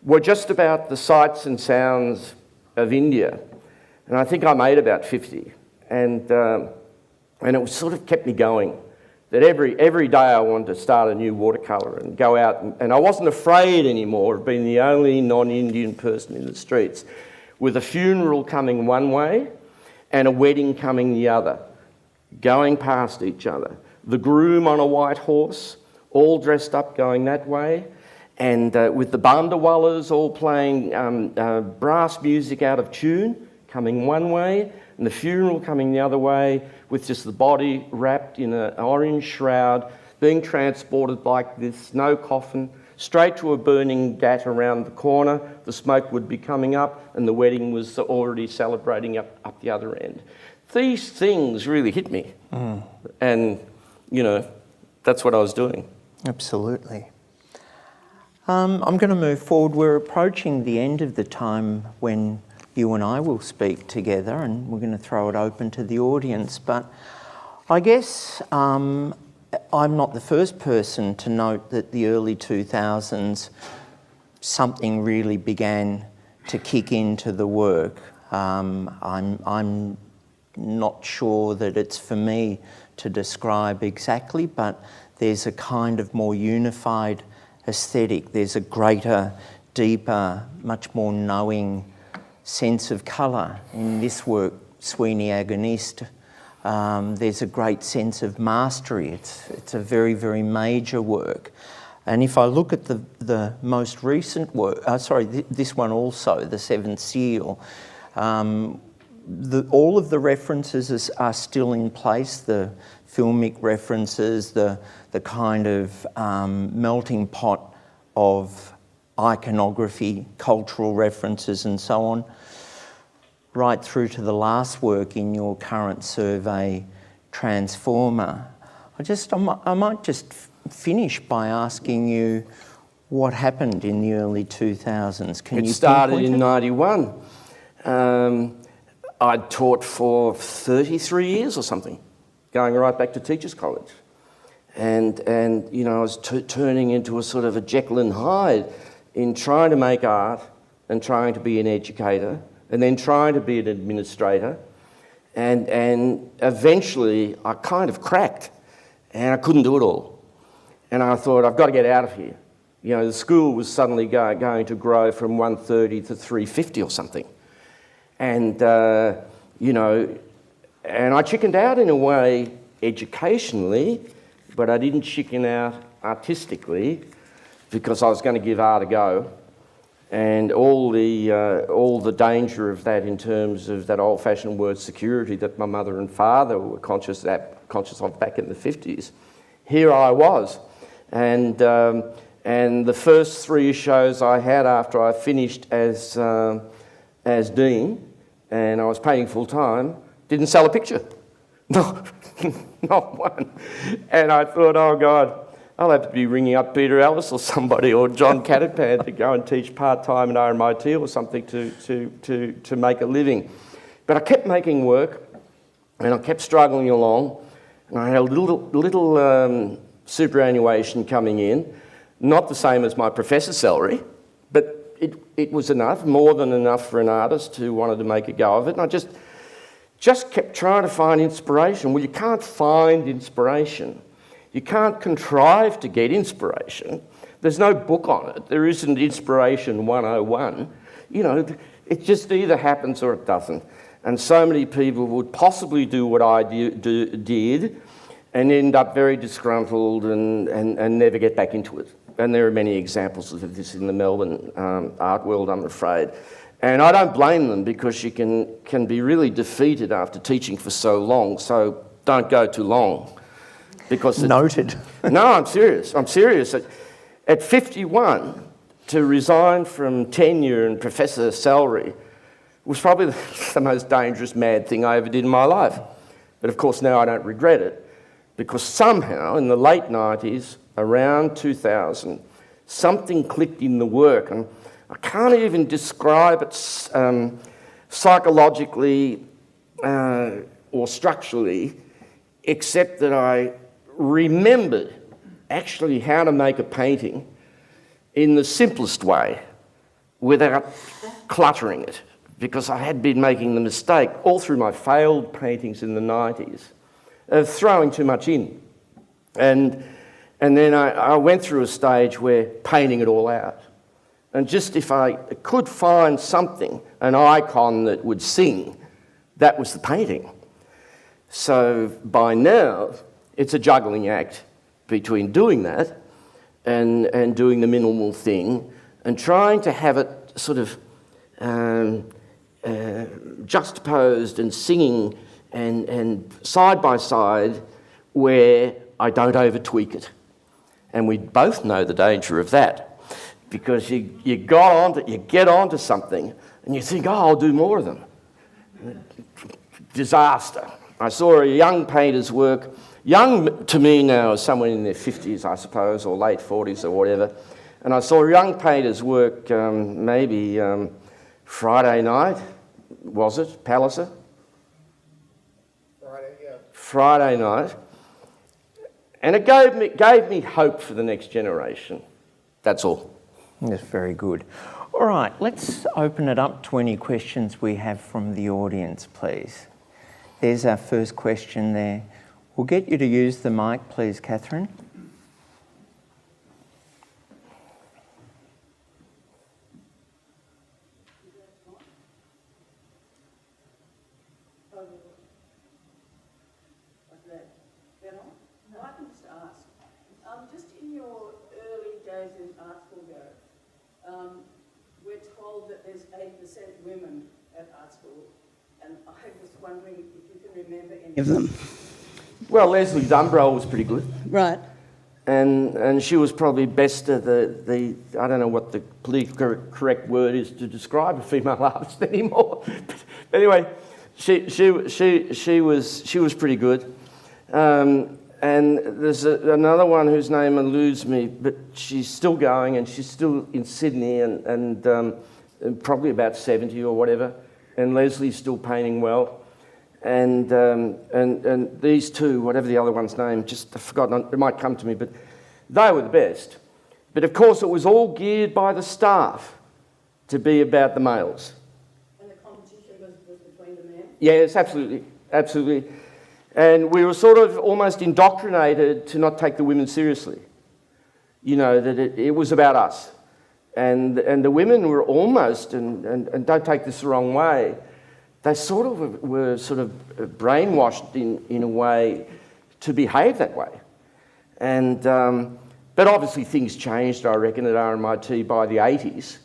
were just about the sights and sounds of India. And I think I made about 50. And it sort of kept me going. That every day I wanted to start a new watercolour and go out, and I wasn't afraid anymore of being the only non-Indian person in the streets, with a funeral coming one way and a wedding coming the other, going past each other. The groom on a white horse, all dressed up going that way, and with the bandawallas all playing brass music out of tune, coming one way, and the funeral coming the other way, with just the body wrapped in an orange shroud, being transported like this, no coffin, straight to a burning gat around the corner. The smoke would be coming up, and the wedding was already celebrating up the other end. These things really hit me. And, that's what I was doing. Absolutely. I'm going to move forward. We're approaching the end of the time when you and I will speak together, and we're going to throw it open to the audience. But I guess I'm not the first person to note that the early 2000s, something really began to kick into the work. I'm not sure that it's for me to describe exactly, but there's a kind of more unified aesthetic. There's a greater, deeper, much more knowing sense of colour in this work, Sweeney Agonist. There's a great sense of mastery. It's a very, very major work. And if I look at the most recent work, this one also, The Seventh Seal, all of the references are still in place, the filmic references, the kind of melting pot of iconography, cultural references and so on, right through to the last work in your current survey, Transformer. I might just finish by asking you what happened in the early 2000s. It started in 91. I'd taught for 33 years or something, going right back to Teachers College. And you know, I was turning into a sort of a Jekyll and Hyde in trying to make art and trying to be an educator and then trying to be an administrator. And eventually I kind of cracked and I couldn't do it all. And I thought, I've got to get out of here. You know, the school was suddenly going to grow from 130 to 350 or something. And, you know, and I chickened out in a way educationally, but I didn't chicken out artistically because I was going to give art a go. And all the danger of that in terms of that old-fashioned word security that my mother and father were conscious of back in the 50s. Here I was. And the first 3 shows I had after I finished as dean, and I was painting full-time, didn't sell a picture. No, not one. And I thought, oh God, I'll have to be ringing up Peter Ellis or somebody or John Catterpan to go and teach part-time at RMIT or something to make a living. But I kept making work and I kept struggling along, and I had a little superannuation coming in, not the same as my professor's salary, but it was enough, more than enough for an artist who wanted to make a go of it. And I just kept trying to find inspiration. Well, you can't find inspiration. You can't contrive to get inspiration. There's no book on it. There isn't Inspiration 101. You know, it just either happens or it doesn't. And so many people would possibly do what I did and end up very disgruntled and never get back into it. And there are many examples of this in the Melbourne art world, I'm afraid. And I don't blame them, because you can be really defeated after teaching for so long, so don't go too long. Because Noted. No, I'm serious. I'm serious. At 51, to resign from tenure and professor salary was probably the most dangerous, mad thing I ever did in my life. But of course now I don't regret it, because somehow in the late 90s, around 2000, something clicked in the work, and I can't even describe it psychologically or structurally, except that I remembered actually how to make a painting in the simplest way without cluttering it, because I had been making the mistake all through my failed paintings in the 90s of throwing too much in. And then I went through a stage where painting it all out. And just if I could find something, an icon that would sing, that was the painting. So by now, it's a juggling act between doing that and doing the minimal thing and trying to have it sort of juxtaposed and singing and side by side where I don't over-tweak it. And we both know the danger of that, because you get onto something and you think, oh, I'll do more of them. Disaster. I saw a young painter's work. Young to me now is someone in their 50s, I suppose, or late 40s or whatever. And I saw a young painter's work maybe Friday night, was it? Palliser? Friday, yeah. Friday night. And it gave me hope for the next generation. That's all. That's very good. All right, let's open it up to any questions we have from the audience, please. There's our first question there. We'll get you to use the mic, please, Catherine. I can just ask, just in your early days in art school, Gareth, we're told that there's 80% women at art school, and I was wondering if you can remember any of them. Well, Leslie Dumbrell was pretty good. Right. And she was probably best at the I don't know what the politically correct word is to describe a female artist anymore. But anyway, she was pretty good. And there's another one whose name eludes me, but she's still going, and she's still in Sydney, and probably about 70 or whatever. and Leslie's still painting well. And these two, whatever the other one's name, just I've forgotten, it might come to me, but they were the best. But of course it was all geared by the staff to be about the males. And the competition was between the men? Yes, absolutely, absolutely. And we were sort of almost indoctrinated to not take the women seriously. You know, that it was about us. And the women were almost, and don't take this the wrong way, they sort of were sort of brainwashed in a way to behave that way. And, but obviously things changed, I reckon, at RMIT by the 80s,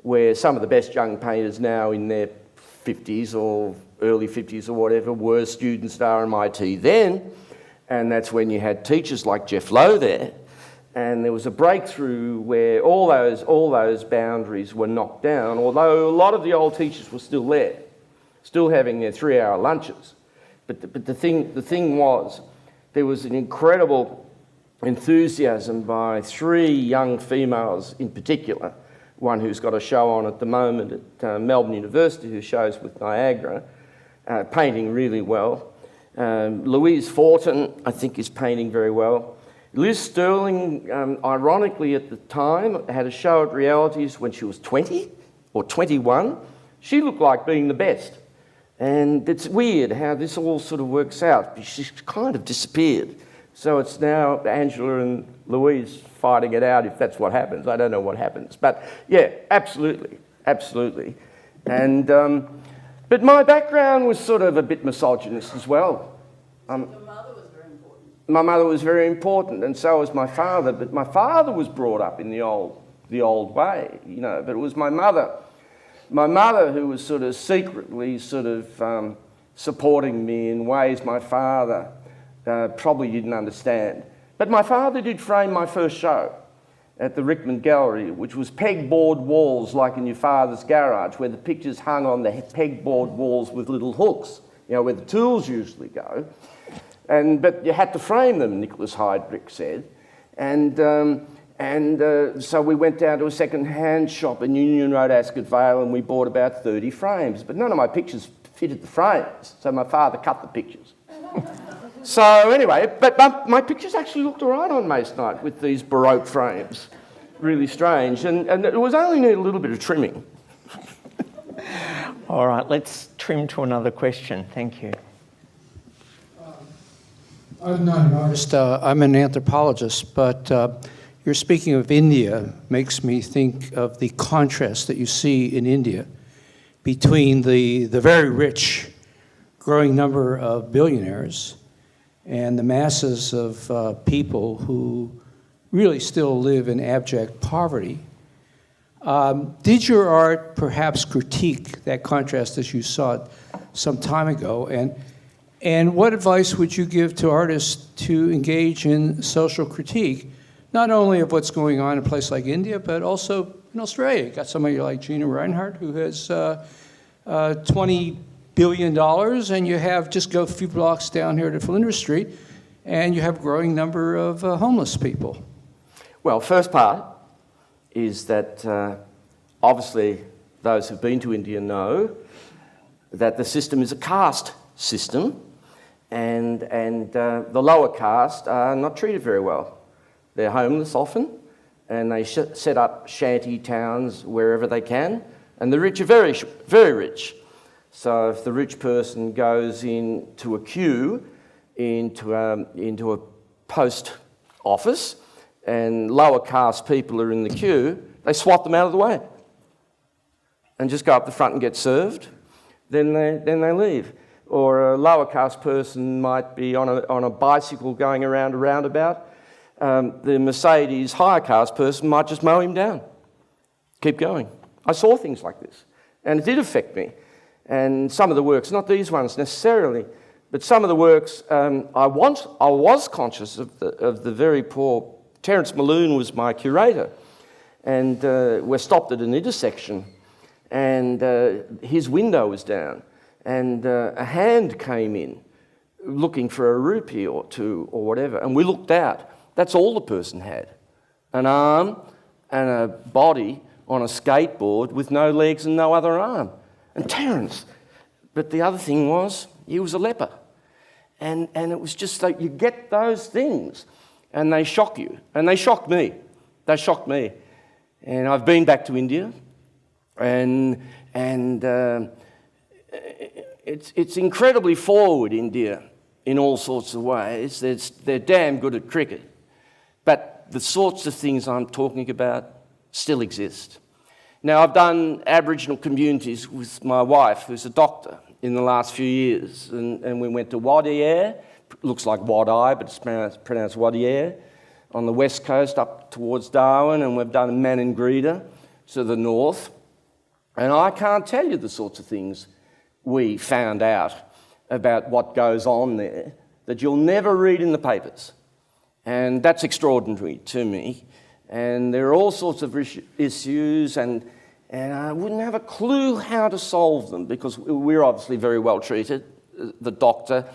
where some of the best young painters now in their 50s or early 50s or whatever were students at RMIT then, and that's when you had teachers like Jeff Lowe there, and there was a breakthrough where all those boundaries were knocked down, although a lot of the old teachers were still there, still having their 3-hour lunches. But the thing was, there was an incredible enthusiasm by 3 young females in particular, one who's got a show on at the moment at Melbourne University, who shows with Niagara, painting really well. Louise Fortin, I think, is painting very well. Liz Sterling, ironically at the time, had a show at Realities when she was 20 or 21. She looked like being the best. And it's weird how this all sort of works out. She's kind of disappeared. So it's now Angela and Louise fighting it out if that's what happens. I don't know what happens. But yeah, absolutely, absolutely. And, but my background was sort of a bit misogynist as well. Your mother was very important. My mother was very important, and so was my father. But my father was brought up in the old way, you know. But it was my mother who was sort of secretly sort of supporting me in ways my father probably didn't understand. But my father did frame my first show at the Rickman Gallery, which was pegboard walls like in your father's garage, where the pictures hung on the pegboard walls with little hooks, you know, where the tools usually go. But you had to frame them, Nicholas Heydrich said. And so we went down to a second-hand shop in Union Road, Ascot Vale, and we bought about 30 frames. But none of my pictures fitted the frames, so my father cut the pictures. So anyway, but my pictures actually looked all right on Mace Night with these Baroque frames. Really strange. And it was only need a little bit of trimming. All right, let's trim to another question. Thank you. I'm not an artist, I'm an anthropologist, but you're speaking of India makes me think of the contrast that you see in India between the very rich growing number of billionaires and the masses of people who really still live in abject poverty. Did your art perhaps critique that contrast as you saw it some time ago? And what advice would you give to artists to engage in social critique, not only of what's going on in a place like India, but also in Australia? You got somebody like Gina Reinhardt who has $20 billion, and you have, just go a few blocks down here to Flinders Street, and you have a growing number of homeless people. Well, first part is that obviously those who've been to India know that the system is a caste system, and the lower caste are not treated very well. They're homeless often, and they set up shanty towns wherever they can, and the rich are very, very rich. So if the rich person goes into a queue, into a post office, and lower caste people are in the queue, they swat them out of the way and just go up the front and get served. Then they leave. Or a lower caste person might be on a bicycle going around a roundabout. The Mercedes higher caste person might just mow him down. Keep going. I saw things like this, and it did affect me. And some of the works, not these ones necessarily, but some of the works, I was conscious of the very poor. Terence Malone was my curator, and we're stopped at an intersection, and his window was down, and a hand came in looking for a rupee or two or whatever, and we looked out. That's all the person had, an arm and a body on a skateboard with no legs and no other arm. And Terence. But the other thing was, he was a leper. And it was just like you get those things and they shock you. And they shocked me. They shocked me. And I've been back to India and it's incredibly forward, India, in all sorts of ways. They're damn good at cricket. But the sorts of things I'm talking about still exist. Now, I've done Aboriginal communities with my wife, who's a doctor, in the last few years. And we went to Wadi Air, looks like Wadi, but it's pronounced Wadi Air, on the west coast up towards Darwin, and we've done Maningrida to the north. And I can't tell you the sorts of things we found out about what goes on there that you'll never read in the papers. And that's extraordinary to me. And there are all sorts of issues, and I wouldn't have a clue how to solve them, because we're obviously very well treated, the doctor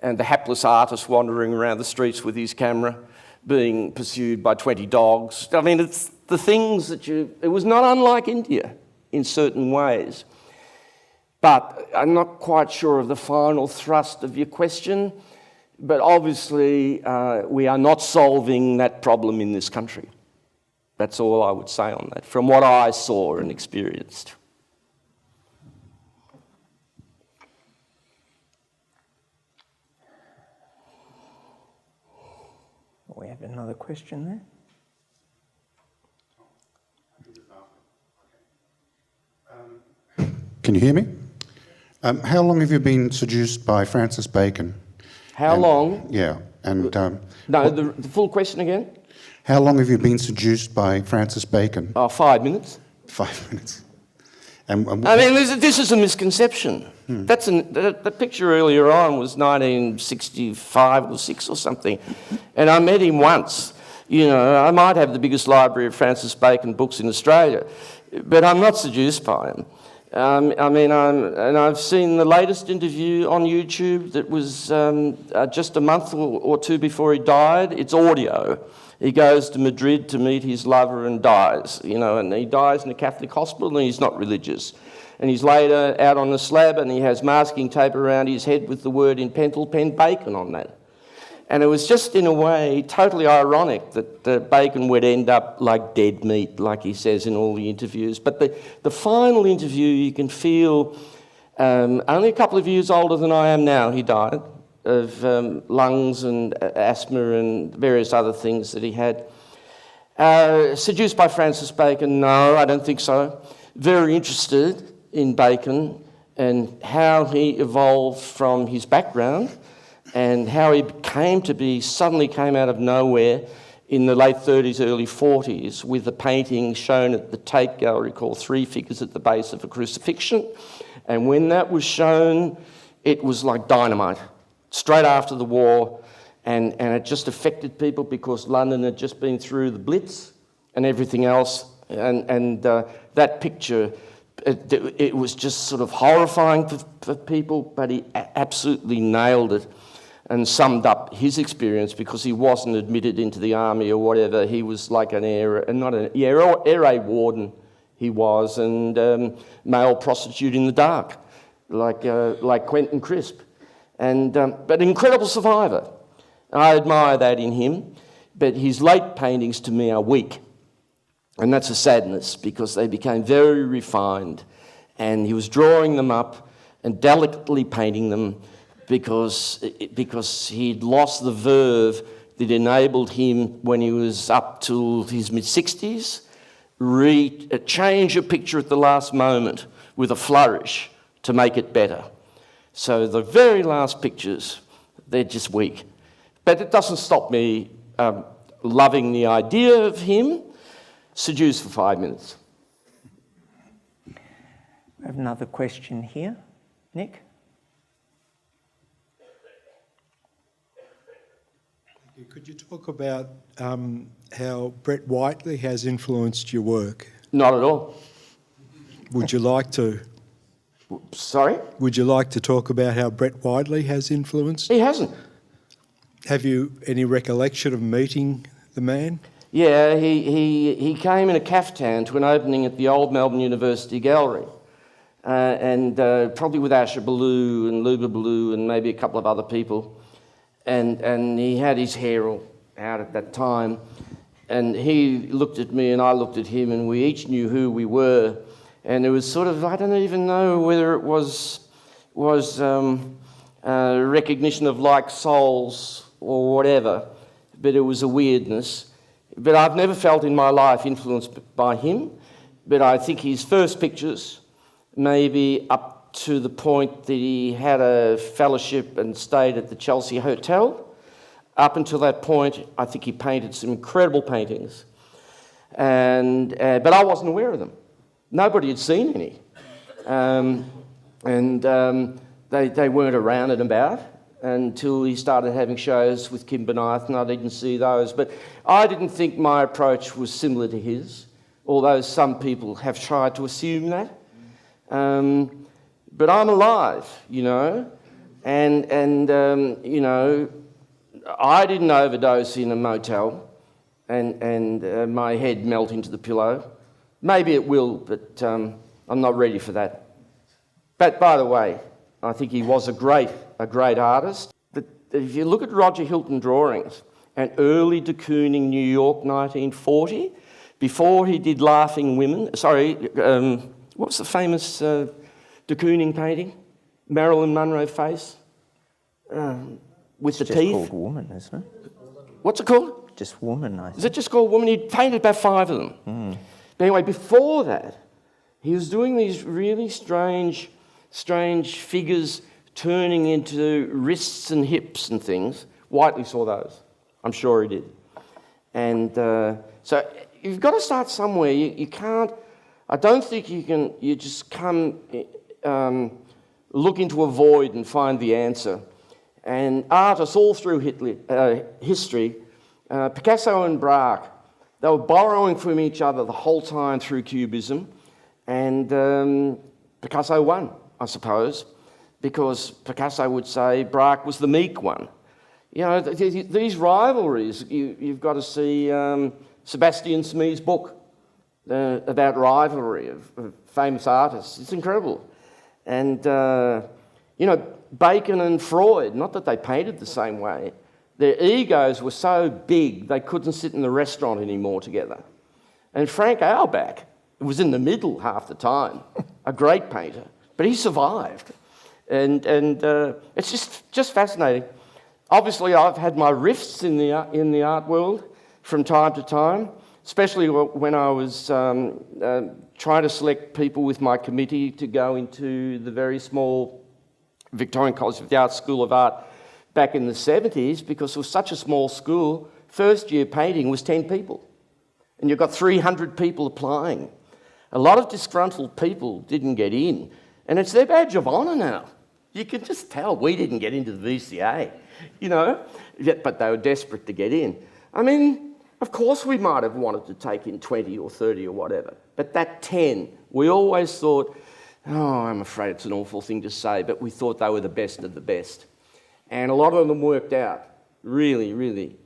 and the hapless artist wandering around the streets with his camera, being pursued by 20 dogs. I mean, it's the things that it was not unlike India in certain ways. But I'm not quite sure of the final thrust of your question. But obviously, we are not solving that problem in this country. That's all I would say on that, from what I saw and experienced. We have another question there. Can you hear me? How long have you been seduced by Francis Bacon? How long? Yeah, and No, the full question again? how long have you been seduced by Francis Bacon? 5 minutes. 5 minutes. And I mean, this is a misconception. The picture earlier on was 1965 or 6 or something, and I met him once. You know, I might have the biggest library of Francis Bacon books in Australia, but I'm not seduced by him. I've seen the latest interview on YouTube that was just a month or two before he died. It's audio. He goes to Madrid to meet his lover and dies, you know, and he dies in a Catholic hospital, and he's not religious. And he's laid out on the slab, and he has masking tape around his head with the word in pencil pen Bacon on that. And it was just, in a way, totally ironic that Bacon would end up like dead meat, like he says in all the interviews. But the final interview, you can feel, only a couple of years older than I am now, he died of lungs and asthma and various other things that he had. Seduced by Francis Bacon? No, I don't think so. Very interested in Bacon and how he evolved from his background and how he suddenly came out of nowhere in the late 30s, early 40s with a painting shown at the Tate Gallery called Three Figures at the Base of a Crucifixion. And when that was shown, it was like dynamite, straight after the war, and it just affected people because London had just been through the Blitz and everything else, and that picture, it was just sort of horrifying for people, but he absolutely nailed it and summed up his experience, because he wasn't admitted into the army or whatever. He was like an area warden he was, and male prostitute in the dark, like Quentin Crisp. But an incredible survivor. I admire that in him, but his late paintings to me are weak. And that's a sadness, because they became very refined, and he was drawing them up and delicately painting them because he'd lost the verve that enabled him, when he was up to his mid-60s, change a picture at the last moment with a flourish to make it better. So the very last pictures, they're just weak. But it doesn't stop me loving the idea of him. Seduced for 5 minutes. We have another question here. Nick? Could you talk about how Brett Whiteley has influenced your work? Not at all. Would you like to? Sorry? Would you like to talk about how Brett Whiteley has influenced? He hasn't. Have you any recollection of meeting the man? Yeah, he came in a caftan to an opening at the old Melbourne University Gallery. and probably with Asher Ballou and Luba Ballou and maybe a couple of other people. And he had his hair all out at that time. And he looked at me and I looked at him, and we each knew who we were. And it was sort of, I don't even know whether it was recognition of like souls or whatever, but it was a weirdness. But I've never felt in my life influenced by him, but I think his first pictures, maybe up to the point that he had a fellowship and stayed at the Chelsea Hotel. Up until that point, I think he painted some incredible paintings, but I wasn't aware of them. Nobody had seen any, they weren't around and about until he started having shows with Kim Benath, and I didn't see those. But I didn't think my approach was similar to his, although some people have tried to assume that. But I'm alive, you know, and I didn't overdose in a motel and my head melt into the pillow. Maybe it will, but I'm not ready for that. But by the way, I think he was a great artist. But if you look at Roger Hilton drawings and early de Kooning New York 1940, before he did Laughing Women, what was the famous de Kooning painting? Marilyn Monroe face? With the It's just teeth. called Woman, isn't it? What's it called? Just Woman, I think. Is it just called Woman? He painted about 5 of them. But anyway, before that, he was doing these really strange figures turning into wrists and hips and things. Whiteley saw those. I'm sure he did. And so you've got to start somewhere. You can't... I don't think you just come... look into a void and find the answer. And artists all through history, Picasso and Braque, they were borrowing from each other the whole time through Cubism, and Picasso won, I suppose, because Picasso would say Braque was the meek one. You know, these rivalries, you've got to see Sebastian Smee's book about rivalry of famous artists. It's incredible. And, Bacon and Freud, not that they painted the same way, their egos were so big they couldn't sit in the restaurant anymore together. And Frank Auerbach was in the middle half the time, a great painter, but he survived. And it's just fascinating. Obviously, I've had my rifts in the art world from time to time, especially when I was trying to select people with my committee to go into the very small Victorian College of the Arts School of Art back in the 70s, because it was such a small school. First year painting was 10 people, and you've got 300 people applying. A lot of disgruntled people didn't get in, and it's their badge of honour now. You can just tell we didn't get into the VCA, you know, but they were desperate to get in. I mean, of course we might have wanted to take in 20 or 30 or whatever, but that 10, we always thought, oh, I'm afraid it's an awful thing to say, but we thought they were the best of the best. And a lot of them worked out. Really, really,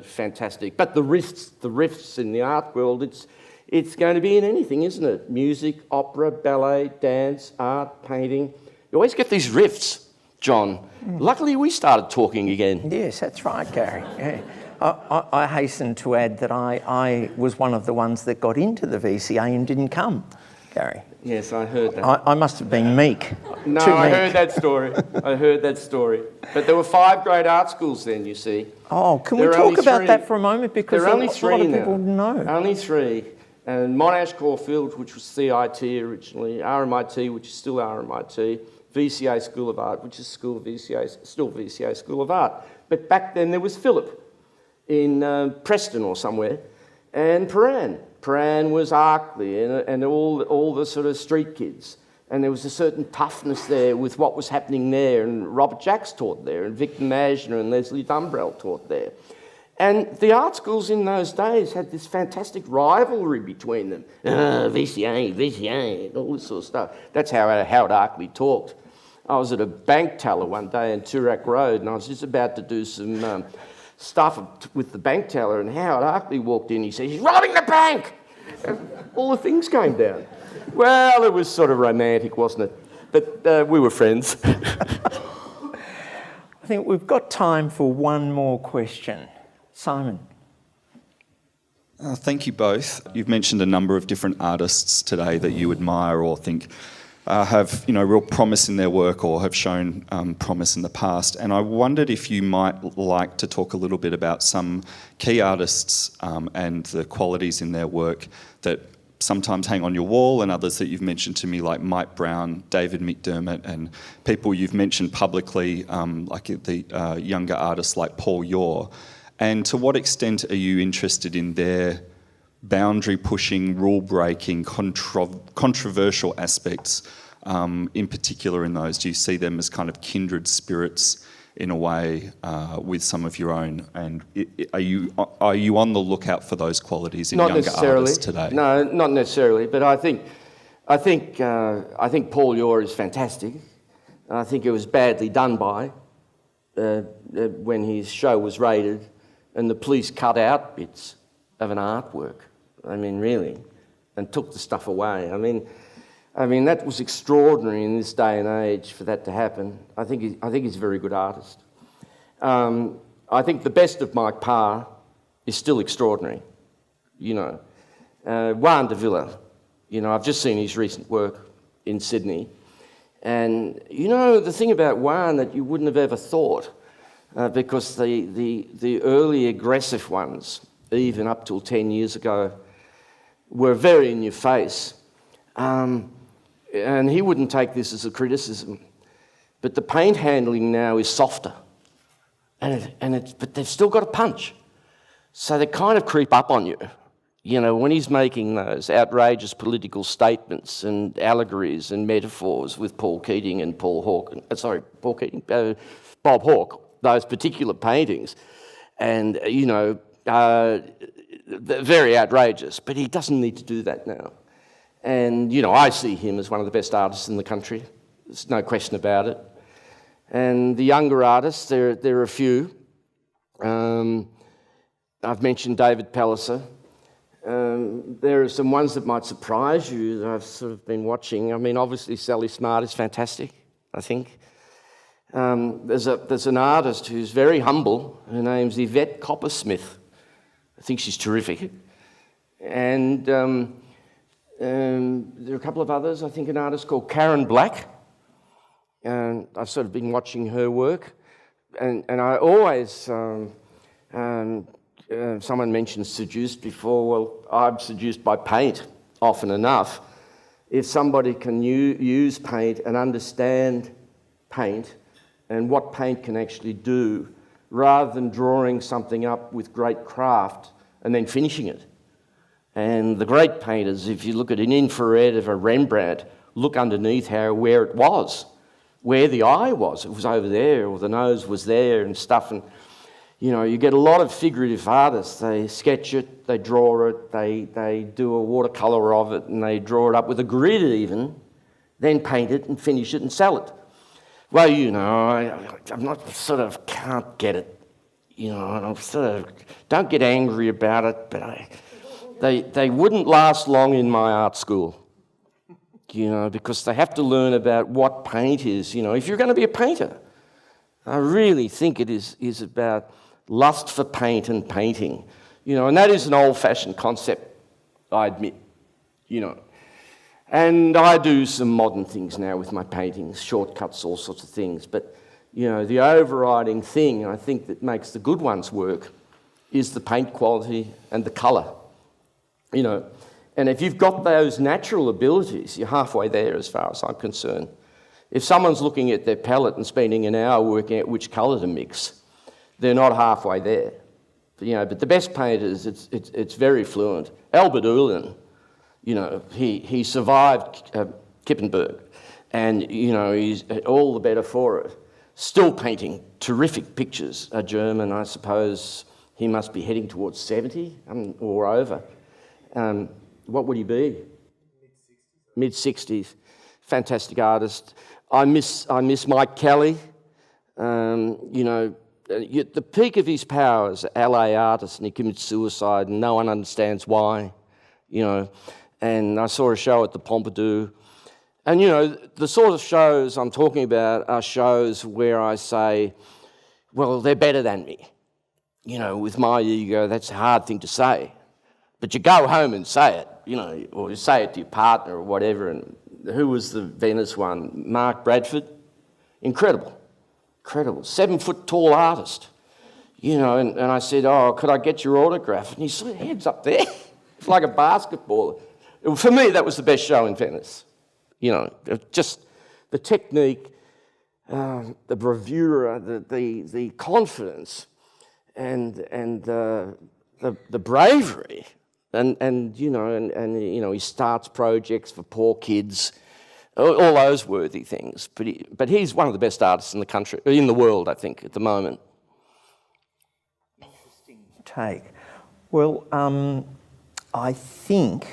fantastic. But the rifts in the art world, it's going to be in anything, isn't it? Music, opera, ballet, dance, art, painting. You always get these rifts, John. Luckily, we started talking again. Yes, that's right, Gary. Yeah. I hasten to add that I was one of the ones that got into the VCA and didn't come, Gary. Yes, I heard that. I must have been meek. No, Too I meek. heard that story. But there were 5 great art schools then, you see. Oh, can we There are talk only about 3. that for a moment? Because There are only a 3 lot of now. people know. Only 3. And Monash Caulfield, which was CIT originally, RMIT, which is still RMIT, VCA School of Art, which is still VCA School of Art. But back then there was Phillip in Preston or somewhere, and Paran. Paran was Arkley and all the sort of street kids. And there was a certain toughness there with what was happening there. And Robert Jacks taught there, and Victor Majner and Leslie Dumbrell taught there. And the art schools in those days had this fantastic rivalry between them. VCA, and all this sort of stuff. That's how Howard Arkley talked. I was at a bank teller one day in Toorak Road, and I was just about to do some stuff with the bank teller, and Howard Arkley walked in. He said, "He's robbing the bank!" And all the things came down. Well, it was sort of romantic, wasn't it? But we were friends. I think we've got time for one more question. Simon. Thank you both. You've mentioned a number of different artists today that you admire or think have, real promise in their work or have shown promise in the past. And I wondered if you might like to talk a little bit about some key artists and the qualities in their work that sometimes hang on your wall, and others that you've mentioned to me, like Mike Brown, David McDermott, and people you've mentioned publicly, like the younger artists like Paul Ure. And to what extent are you interested in their boundary-pushing, rule-breaking, controversial aspects, in particular in those? Do you see them as kind of kindred spirits in a way with some of your own? And are you on the lookout for those qualities in younger artists today? No, not necessarily. But I think Paul Ure is fantastic. I think it was badly done by when his show was raided, and the police cut out bits of an artwork. I mean, really, and took the stuff away. I mean that was extraordinary in this day and age for that to happen. I think he's a very good artist. I think the best of Mike Parr is still extraordinary. Juan de Villa. I've just seen his recent work in Sydney, and the thing about Juan that you wouldn't have ever thought, because the early aggressive ones, even up till 10 years ago, were very in your face. And he wouldn't take this as a criticism. But the paint handling now is softer. But they've still got a punch. So they kind of creep up on you. When he's making those outrageous political statements and allegories and metaphors with Paul Keating and Bob Hawke, those particular paintings. And, very outrageous, but he doesn't need to do that now. And, I see him as one of the best artists in the country. There's no question about it. And the younger artists, there are a few. I've mentioned David Palliser. There are some ones that might surprise you that I've sort of been watching. I mean, obviously Sally Smart is fantastic, I think. There's an artist who's very humble. Her name's Yvette Coppersmith. I think she's terrific. And there are a couple of others. I think an artist called Karen Black. And I've sort of been watching her work. And I always, someone mentioned seduced before. Well, I'm seduced by paint often enough. If somebody can use paint and understand paint and what paint can actually do, rather than drawing something up with great craft and then finishing it. And the great painters, if you look at an infrared of a Rembrandt, look underneath where it was, where the eye was. It was over there, or the nose was there and stuff. And, you get a lot of figurative artists. They sketch it, they draw it, they do a watercolour of it, and they draw it up with a grid even, then paint it and finish it and sell it. Well, I'm not can't get it, and I don't get angry about it, but they wouldn't last long in my art school, because they have to learn about what paint is, if you're going to be a painter. I really think it is about lust for paint and painting, and that is an old-fashioned concept, I admit, And I do some modern things now with my paintings, shortcuts, all sorts of things. But, the overriding thing, I think, that makes the good ones work is the paint quality and the colour. And if you've got those natural abilities, you're halfway there as far as I'm concerned. If someone's looking at their palette and spending an hour working out which colour to mix, they're not halfway there. But the best painters, it's very fluent. Albert Ullin, he survived Kippenberg, and, he's all the better for it. Still painting terrific pictures. A German, I suppose, he must be heading towards 70 or over. What would he be? Mid-60s. Fantastic artist. I miss Mike Kelly. The peak of his powers, LA artist, and he commits suicide, and no one understands why. and I saw a show at the Pompidou. And, you know, the sort of shows I'm talking about are shows where I say, well, they're better than me. You know, with my ego, that's a hard thing to say. But you go home and say it, you know, or you say it to your partner or whatever. And who was the Venice one? Mark Bradford? Incredible. Incredible. 7 foot tall artist. You know, and I said, oh, could I get your autograph? And he said, heads up there. It's like a basketball. For me, that was the best show in Venice. You know, just the technique, the bravura, the confidence, and the bravery, and you know he starts projects for poor kids, all those worthy things. But he's one of the best artists in the country, in the world, I think, at the moment. Interesting take. Well, I think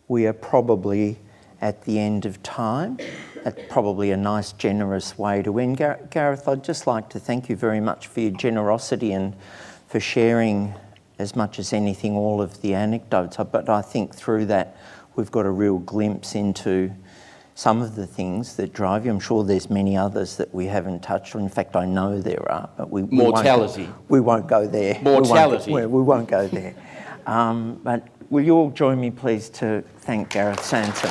we are probably at the end of time. That's probably a nice, generous way to end. Gareth, I'd just like to thank you very much for your generosity and for sharing, as much as anything, all of the anecdotes. But I think through that we've got a real glimpse into some of the things that drive you. I'm sure there's many others that we haven't touched on. In fact, I know there are, but Mortality. We won't go there. Mortality. We won't go there. But will you all join me, please, to thank Gareth Sansom?